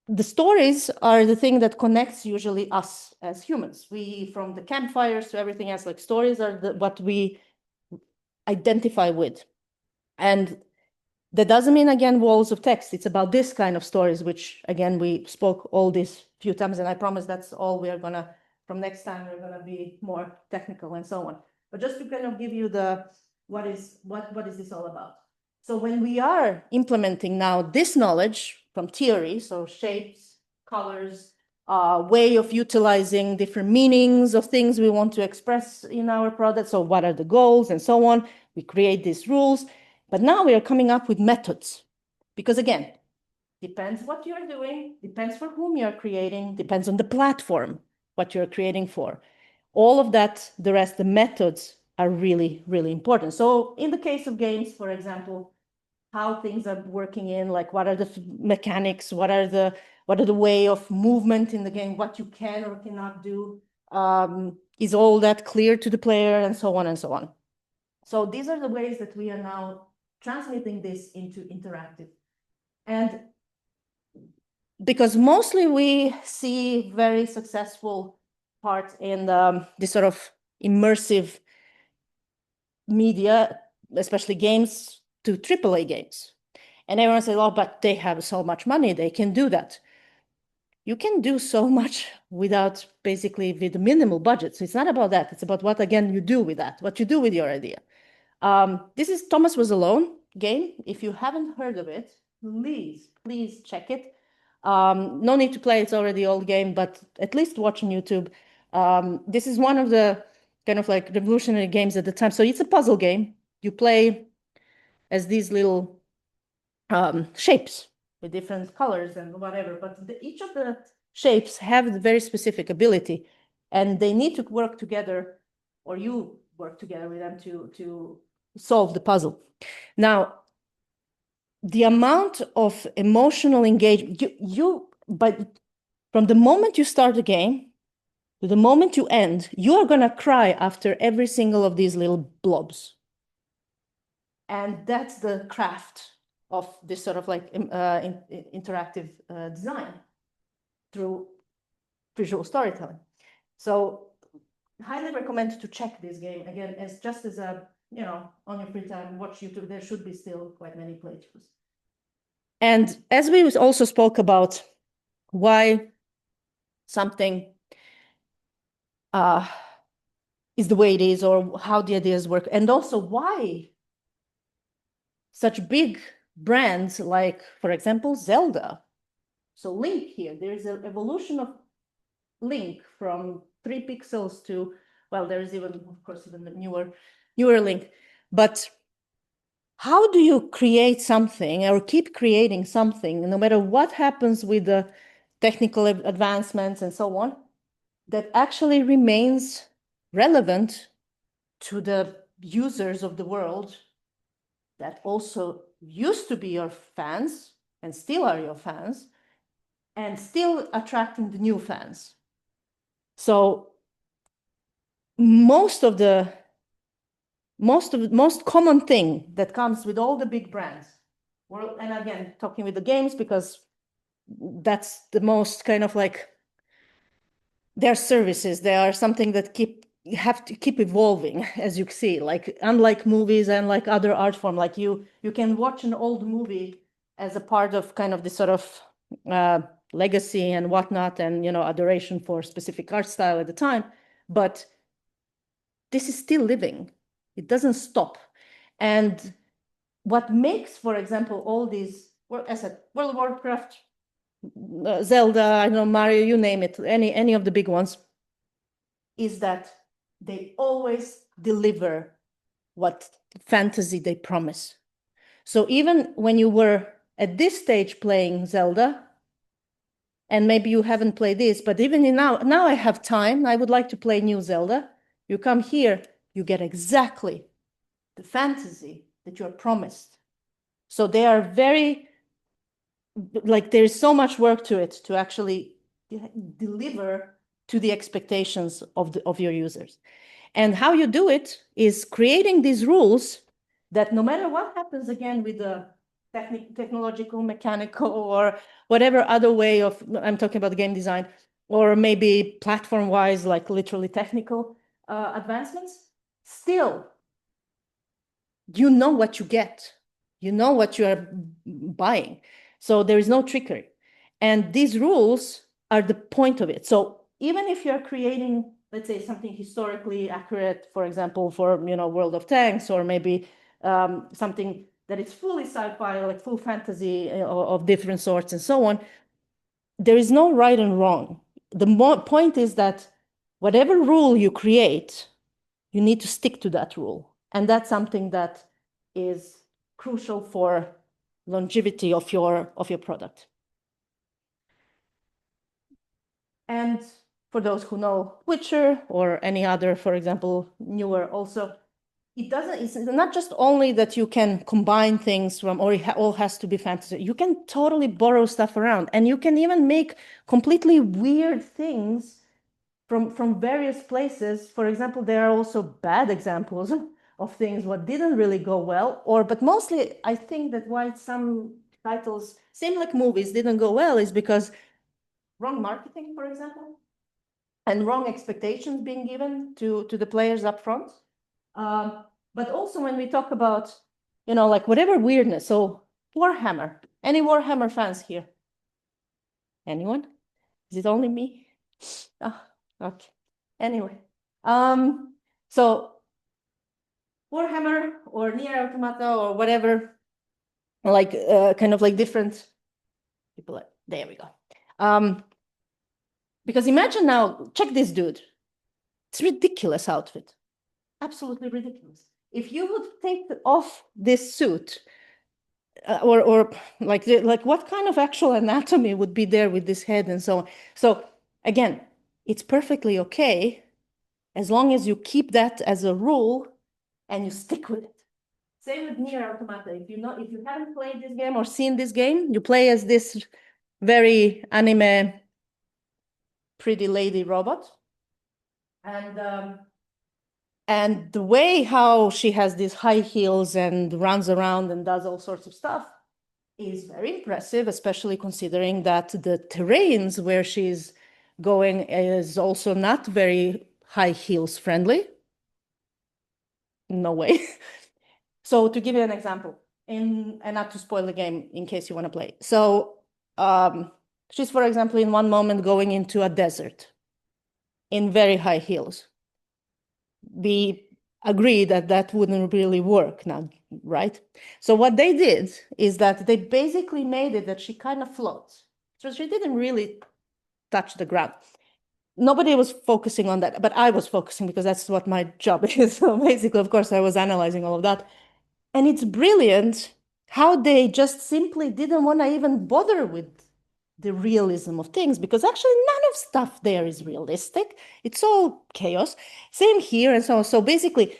the stories are the thing that connects usually us as humans. We, from the campfires to everything else, like stories are what we identify with. And that doesn't mean, again, walls of text. It's about this kind of stories, which, again, we spoke all these few times, and I promise that's all we are gonna, from next time, we're gonna be more technical and so on. But just to kind of give you the, what is this all about? So when we are implementing now this knowledge from theory, so shapes, colors, way of utilizing different meanings of things we want to express in our product, so what are the goals and so on, we create these rules. But now we are coming up with methods, because again, depends what you're doing, depends for whom you're creating, depends on the platform, what you're creating for. All of that, the rest, the methods are really, really important. So in the case of games, for example, how things are working in, like what are the mechanics, what are the way of movement in the game, what you can or cannot do, is all that clear to the player, and so on and so on. So these are the ways that we are now transmitting this into interactive. And because mostly we see very successful part in this sort of immersive media, especially games, to AAA games. And everyone says, oh, but they have so much money, they can do that. You can do so much without basically with minimal budget. So it's not about that. It's about what, again, you do with that, what you do with your idea. This is Thomas Was Alone game. If you haven't heard of it, please check it. No need to play, it's already old game, but at least watch on YouTube. This is one of the kind of like revolutionary games at the time. So it's a puzzle game. You play as these little shapes with different colors and whatever, but each of the shapes have a very specific ability, and they need to work together, or you work together with them to solve the puzzle. Now, the amount of emotional engagement, but from the moment you start the game to the moment you end, you are going to cry after every single of these little blobs. And that's the craft of this sort of like interactive design through visual storytelling. So highly recommend to check this game again, as just as a, you know, on your free time, watch YouTube. There should be still quite many playthroughs. And as we also spoke about why something is the way it is, or how the ideas work, and also why such big brands like, for example, Zelda. So Link here, there's an evolution of Link from 3 pixels to, well, there's even, of course, even the newer Link. But how do you create something or keep creating something, no matter what happens with the technical advancements and so on, that actually remains relevant to the users of the world that also used to be your fans and still are your fans, and still attracting the new fans? So most common thing that comes with all the big brands, well, and again, talking with the games, because that's the most kind of like their services. They are something that have to keep evolving, as you see, like unlike movies and like other art form, like you can watch an old movie as a part of kind of this sort of legacy and whatnot, and, you know, adoration for specific art style at the time, but this is still living. It doesn't stop. And what makes, for example, all these, well, as I said, World of Warcraft, Zelda, I know, Mario, you name it, any of the big ones, is that they always deliver what fantasy they promise. So even when you were at this stage playing Zelda, and maybe you haven't played this, but even now I have time, I would like to play new Zelda. You come here, you get exactly the fantasy that you're promised. So they are very, like, there's so much work to it to actually deliver to the expectations of your users. And how you do it is creating these rules that no matter what happens again with the technological, mechanical, or whatever other way of, I'm talking about game design, or maybe platform-wise, like literally technical advancements, still, you know what you get. You know what you are buying. So there is no trickery. And these rules are the point of it. So even if you're creating, let's say, something historically accurate, for example, for, World of Tanks, or maybe something that is fully sci-fi, like full fantasy of different sorts and so on, there is no right and wrong. The point is that whatever rule you create, you need to stick to that rule. And that's something that is crucial for longevity of your product. And for those who know Witcher or any other, for example, newer also, it's not just only that you can combine things from, or it all has to be fantasy. You can totally borrow stuff around, and you can even make completely weird things from various places. For example, there are also bad examples of things what didn't really go well, but mostly I think that why some titles, same like movies, didn't go well is because wrong marketing, for example, and wrong expectations being given to the players up front. But also when we talk about, like whatever weirdness. So Warhammer, any Warhammer fans here? Anyone? Is it only me? Oh, okay. Anyway, so Warhammer or Nier Automata or whatever, like kind of like different people. There we go. Because imagine now, check this dude. It's ridiculous outfit. Absolutely ridiculous. If you would take off this suit, or like what kind of actual anatomy would be there with this head and so on. So again, it's perfectly okay as long as you keep that as a rule and you stick with it. Same with Nier Automata. If you haven't played this game or seen this game, you play as this very anime pretty lady robot. And the way how she has these high heels and runs around and does all sorts of stuff is very impressive, especially considering that the terrains where she's going is also not very high heels friendly. No way. So to give you an example, and not to spoil the game in case you want to play. So she's, for example, in one moment going into a desert in very high heels. We agree that that wouldn't really work now, right? So what they did is that they basically made it that she kind of floats. So she didn't really touch the ground. Nobody was focusing on that, but I was focusing because that's what my job is. So basically, of course, I was analyzing all of that. And it's brilliant how they just simply didn't want to even bother with the realism of things, because actually none of stuff there is realistic. It's all chaos. Same here and so on. So basically,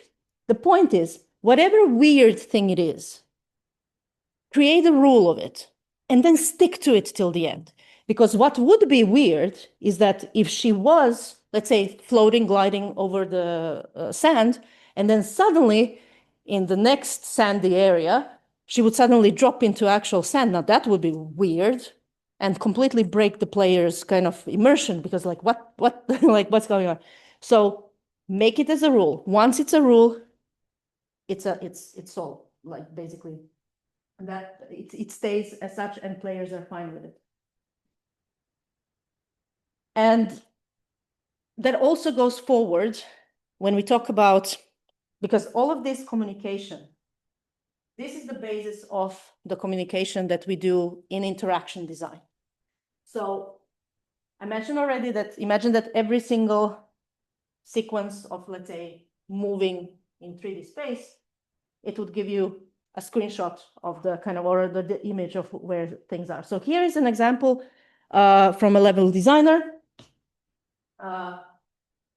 the point is, whatever weird thing it is, create a rule of it and then stick to it till the end. Because what would be weird is that if she was, let's say, floating, gliding over the sand, and then suddenly in the next sandy area, she would suddenly drop into actual sand. Now that would be weird and completely break the player's kind of immersion, because like what like what's going on? So make it as a rule. Once it's a rule, it's solved, like basically that it stays as such and players are fine with it. And that also goes forward when we talk about, because all of this communication, this is the basis of the communication that we do in interaction design. So I mentioned already that, imagine that every single sequence of, let's say, moving in 3D space, it would give you a screenshot of the kind of, or the image of where things are. So here is an example from a level designer,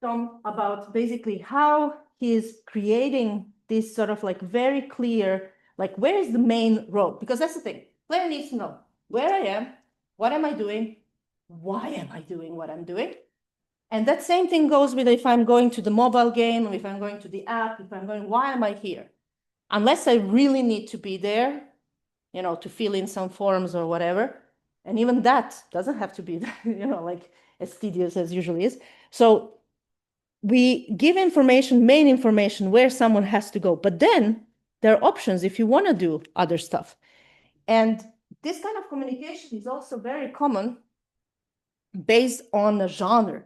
Tom, about basically how he's creating this sort of like very clear, like where is the main road? Because that's the thing, player needs to know where I am, what am I doing, why am I doing what I'm doing? And that same thing goes with if I'm going to the mobile game, or if I'm going to the app, if I'm going, why am I here? Unless I really need to be there, you know, to fill in some forms or whatever. And even that doesn't have to be, you know, like as tedious as usually is. So we give information, main information, where someone has to go. But then there are options if you want to do other stuff. And this kind of communication is also very common based on a genre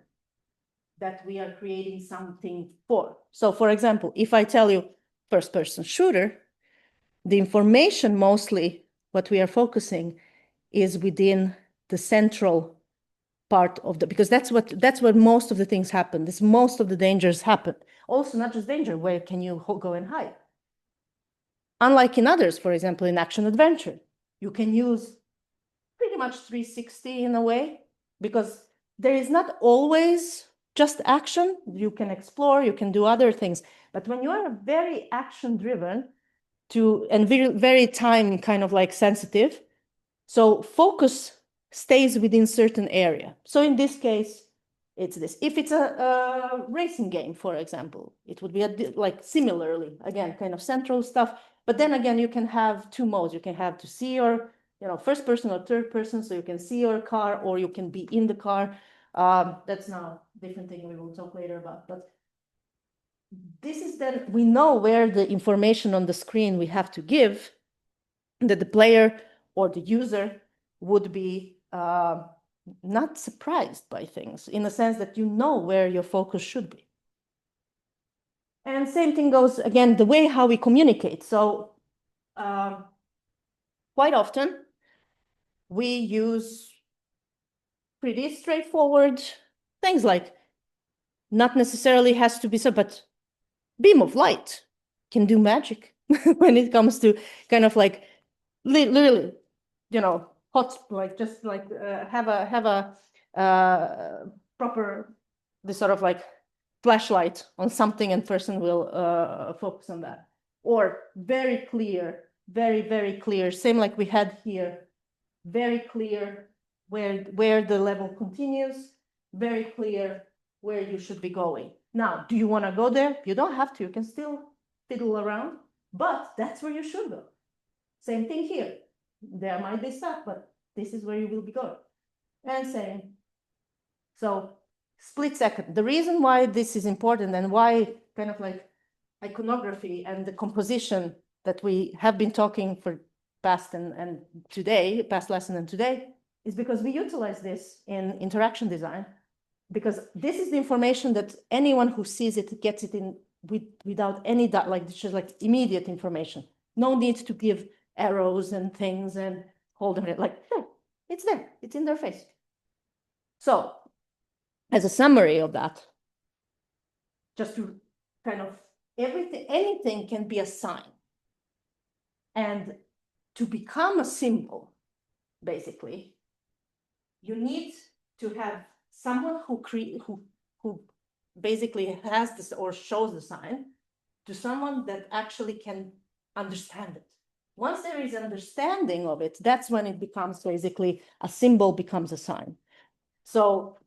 that we are creating something for. So for example, if I tell you first-person shooter, the information mostly what we are focusing is within the central part of the, because that's where most of the things happen. This most of the dangers happen. Also, not just danger, where can you go and hide? Unlike in others, for example, in action adventure, you can use pretty much 360 in a way, because there is not always just action. You can explore, you can do other things. But when you are very action driven and very, very time kind of like sensitive, so focus stays within certain area. So in this case, it's this. If it's a racing game, for example, it would be like similarly, again, kind of central stuff. But then again, you can have two modes. You can have to see your, you know, first person or third person, so you can see your car, or you can be in the car. That's now a different thing we will talk later about. But this is then, we know where the information on the screen we have to give, that the player or the user would be not surprised by things, in the sense that you know where your focus should be. And same thing goes, again, the way how we communicate. So quite often we use pretty straightforward things, like not necessarily has to be so, but beam of light can do magic when it comes to kind of like literally, you know, hot, like just like have a proper, this sort of like flashlight on something, and person will focus on that. Or very clear, very, very clear, same like we had here, very clear where the level continues, very clear where you should be going. Now, do you want to go there? You don't have to, you can still fiddle around, but that's where you should go. Same thing here. There might be stuff, but this is where you will be going. And same. So split second. The reason why this is important, and why kind of like iconography and the composition that we have been talking for past and today, past lesson and today, is because we utilize this in interaction design, because this is the information that anyone who sees it gets it in without any doubt, like it's just like immediate information. No need to give arrows and things and holding it, like, hey, it's there, it's in their face. So as a summary of that, just to kind of anything can be a sign. And to become a symbol, basically, you need to have someone who basically has this or shows the sign to someone that actually can understand it. Once there is understanding of it, that's when it becomes basically a symbol becomes a sign. So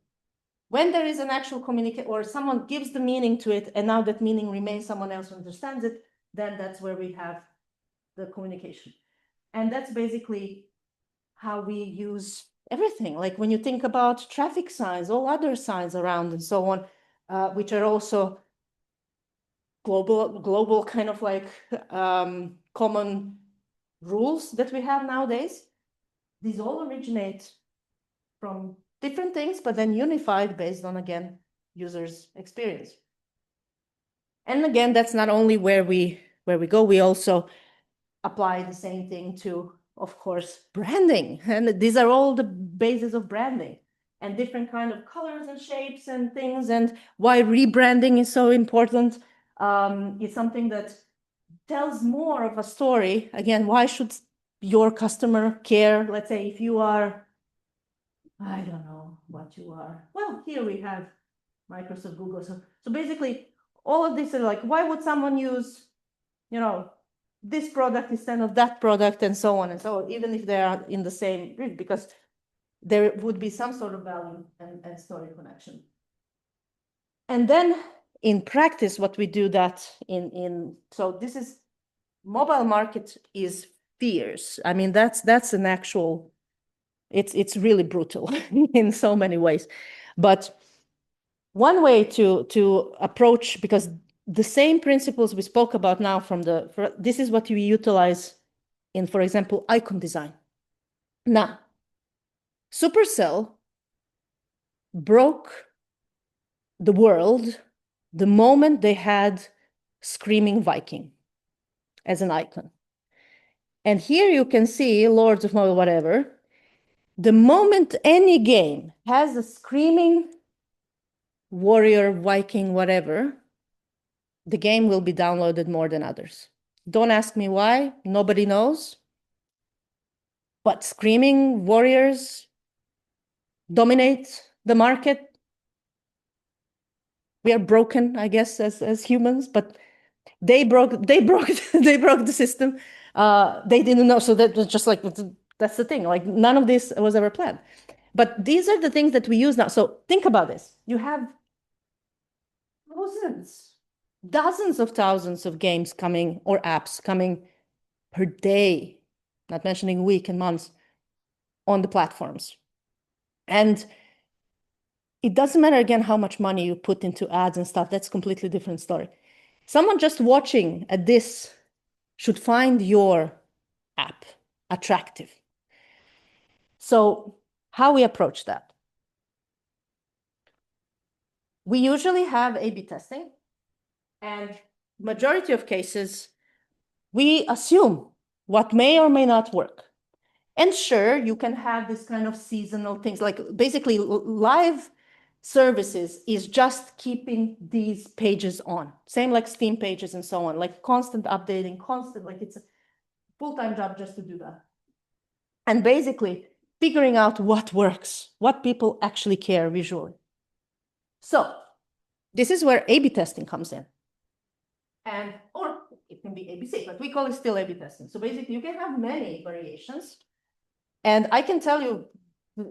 when there is an actual communication, or someone gives the meaning to it, and now that meaning remains, someone else understands it, then that's where we have the communication. And that's basically how we use everything. Like when you think about traffic signs, all other signs around and so on, which are also global kind of like common rules that we have nowadays. These all originate from different things, but then unified based on, again, users' experience. And again, that's not only where we go, we also apply the same thing to, of course, branding. And these are all the bases of branding, and different kind of colors and shapes and things, and why rebranding is so important. It's something that tells more of a story. Again, why should your customer care? Let's say if you are, I don't know what you are. Well, here we have Microsoft, Google. So basically all of this is like, why would someone use, you know, this product instead of that product, and so on and so on, even if they are in the same grid, because there would be some sort of value and story connection. And then in practice, what we do that so this is mobile market is fierce. I mean, that's an actual, it's really brutal in so many ways. But one way to approach, because the same principles we spoke about now this is what we utilize in, for example, icon design. Now, Supercell broke the world the moment they had Screaming Viking as an icon. And here you can see Lords of Mobile, whatever. The moment any game has a Screaming Warrior, Viking, whatever, the game will be downloaded more than others. Don't ask me why, nobody knows. But Screaming Warriors dominate the market. We are broken, I guess, as humans, but they broke the system. They didn't know, so that was just like, that's the thing. Like, none of this was ever planned. But these are the things that we use now. So think about this. You have dozens of thousands of games coming, or apps coming per day, not mentioning week and months, on the platforms. And it doesn't matter, again, how much money you put into ads and stuff. That's a completely different story. Someone just watching at this should find your app attractive. So how we approach that? We usually have A/B testing, and majority of cases, we assume what may or may not work. And sure, you can have this kind of seasonal things, like basically live services is just keeping these pages on. Same like Steam pages and so on, like constant updating, like it's a full-time job just to do that. And basically figuring out what works, what people actually care visually. So this is where A/B testing comes in. Or it can be ABC, but we call it still A/B testing. So basically you can have many variations. And I can tell you,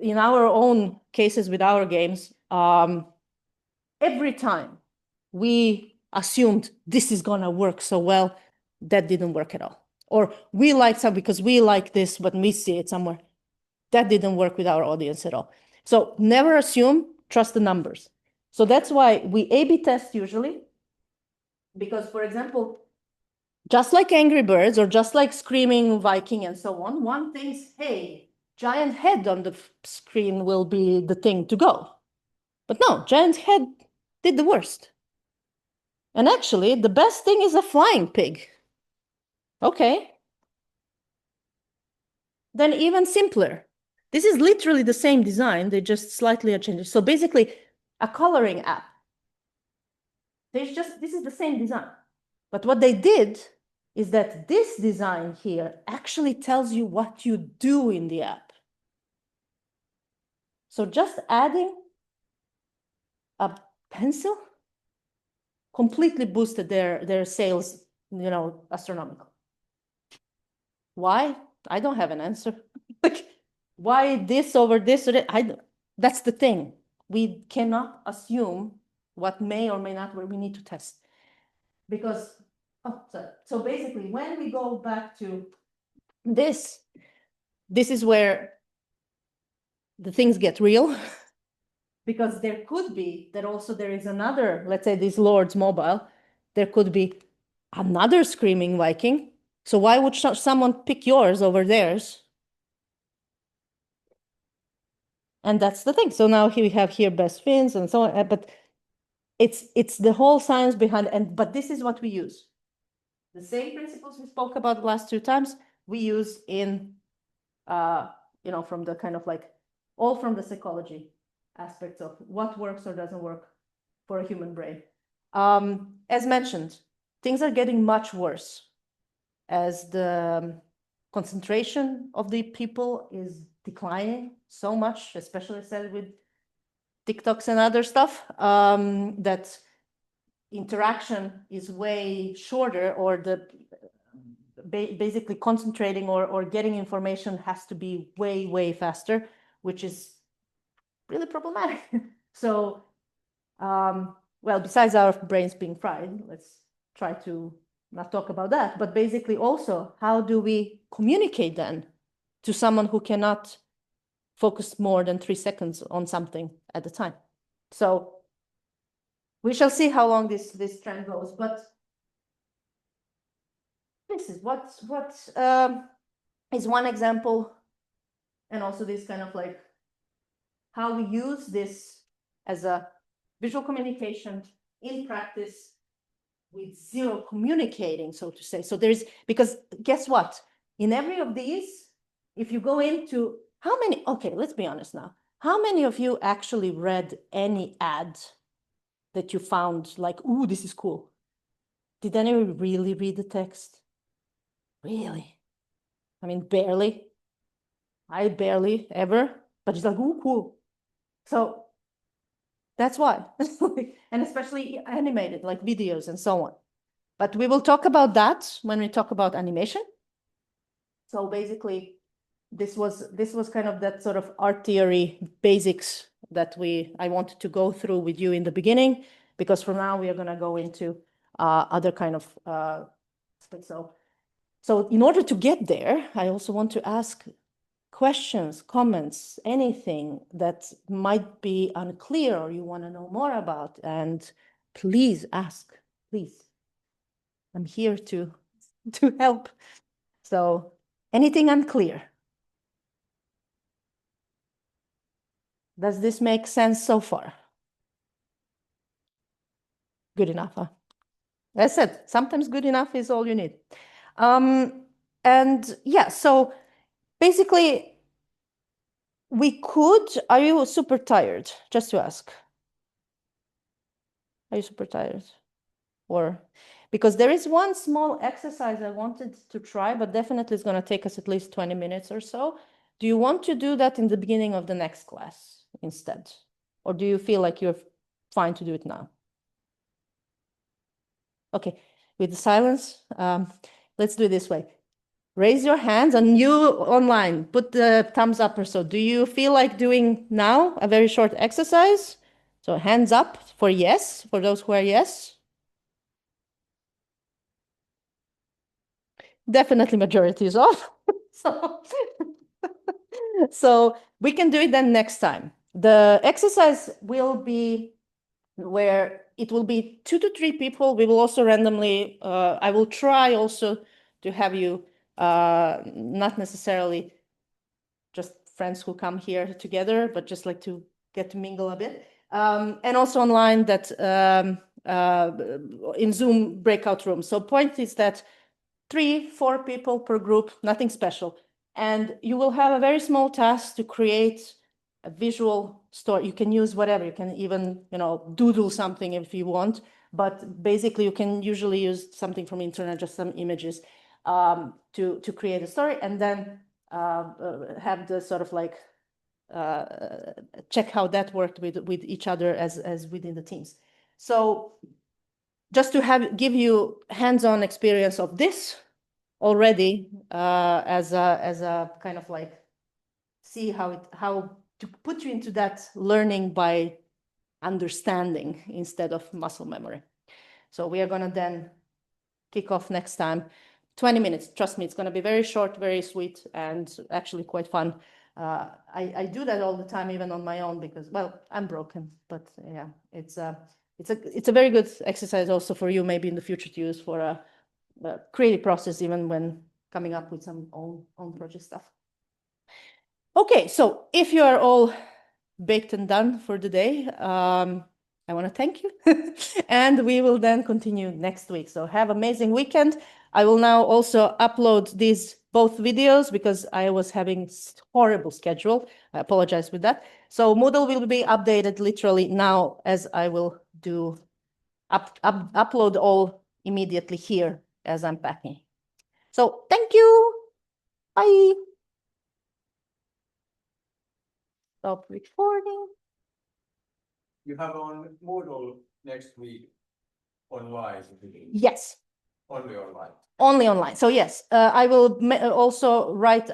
in our own cases with our games, every time we assumed this is gonna work so well, that didn't work at all. Or we like some because we like this, but we see it somewhere. That didn't work with our audience at all. So never assume, trust the numbers. So that's why we A/B test usually. Because, for example, just like Angry Birds or just like Screaming Viking and so on, one thinks, hey, giant head on the screen will be the thing to go. But no, giant head did the worst. And actually, the best thing is a flying pig. Okay. Then even simpler. This is literally the same design, they just slightly changed. So basically, a coloring app. This is the same design. But what they did is that this design here actually tells you what you do in the app. So just adding a pencil completely boosted their sales, astronomical. Why? I don't have an answer. Like, why this over this or that? That's the thing. We cannot assume what may or may not work. We need to test. Because, so basically, when we go back to this is where the things get real. Because there could be that also there is another, let's say this Lords Mobile, there could be another Screaming Viking. So why would someone pick yours over theirs? And that's the thing. So now we have here Best Fins and so on, but it's the whole science behind it. But this is what we use. The same principles we spoke about the last 2 times, we use in, from the kind of like, all from the psychology aspects of what works or doesn't work for a human brain. As mentioned, things are getting much worse as the concentration of the people is declining so much, especially said with TikToks and other stuff, that interaction is way shorter, or the basically concentrating or getting information has to be way faster, which is really problematic. So, well, besides our brains being fried, let's try to not talk about that, but basically also how do we communicate then to someone who cannot focus more than 3 seconds on something at a time. So we shall see how long this trend goes, but this is what is one example, and also this kind of like how we use this as a visual communication in practice with zero communicating, so to say. So there's, because guess what? In every of these, if you go into how many, okay, let's be honest now. How many of you actually read any ad that you found like, ooh, this is cool? Did anyone really read the text? Really? I mean, barely. I barely ever, but it's like, ooh, cool. So that's why. And especially animated, like videos and so on. But we will talk about that when we talk about animation. So basically, this was kind of that sort of art theory basics that I wanted to go through with you in the beginning, because from now we are going to go into other kind of so in order to get there, I also want to ask questions, comments, anything that might be unclear or you want to know more about, and please ask, please. I'm here to help. So anything unclear? Does this make sense so far? Good enough, huh? As I said, sometimes good enough is all you need. And yeah, so basically are you super tired? Just to ask. Are you super tired? Or because there is one small exercise I wanted to try, but definitely it's going to take us at least 20 minutes or so. Do you want to do that in the beginning of the next class instead? Or do you feel like you're fine to do it now? Okay, with the silence, let's do it this way. Raise your hands, and you online, put the thumbs up or so. Do you feel like doing now a very short exercise? So hands up for yes, for those who are yes. Definitely majority is off. So we can do it then next time. The exercise will be where it will be 2 to 3 people. We will also randomly, I will try also to have you not necessarily just friends who come here together, but just like to get to mingle a bit. And also online that in Zoom breakout rooms. So point is that 3, 4 people per group, nothing special. And you will have a very small task to create a visual story. You can use whatever. You can even, doodle something if you want. But basically, you can usually use something from internet, just some images, to create a story, and then have the sort of like check how that worked with each other as within the teams. So just to give you hands-on experience of this already as a kind of like see how to put you into that learning by understanding instead of muscle memory. So we are going to then kick off next time. 20 minutes, trust me, it's going to be very short, very sweet, and actually quite fun. I do that all the time, even on my own, because, well, I'm broken, but yeah, it's a very good exercise also for you, maybe in the future to use for a creative process, even when coming up with some own project stuff. Okay, so if you are all baked and done for the day, I want to thank you. And we will then continue next week. So have an amazing weekend. I will now also upload these both videos because I was having horrible schedule. I apologize with that. So Moodle will be updated literally now as I will do upload all immediately here as I'm packing. So thank you. Bye. Stop recording. You have on Moodle next week online. Yes. Only online. Only online. So yes, I will also write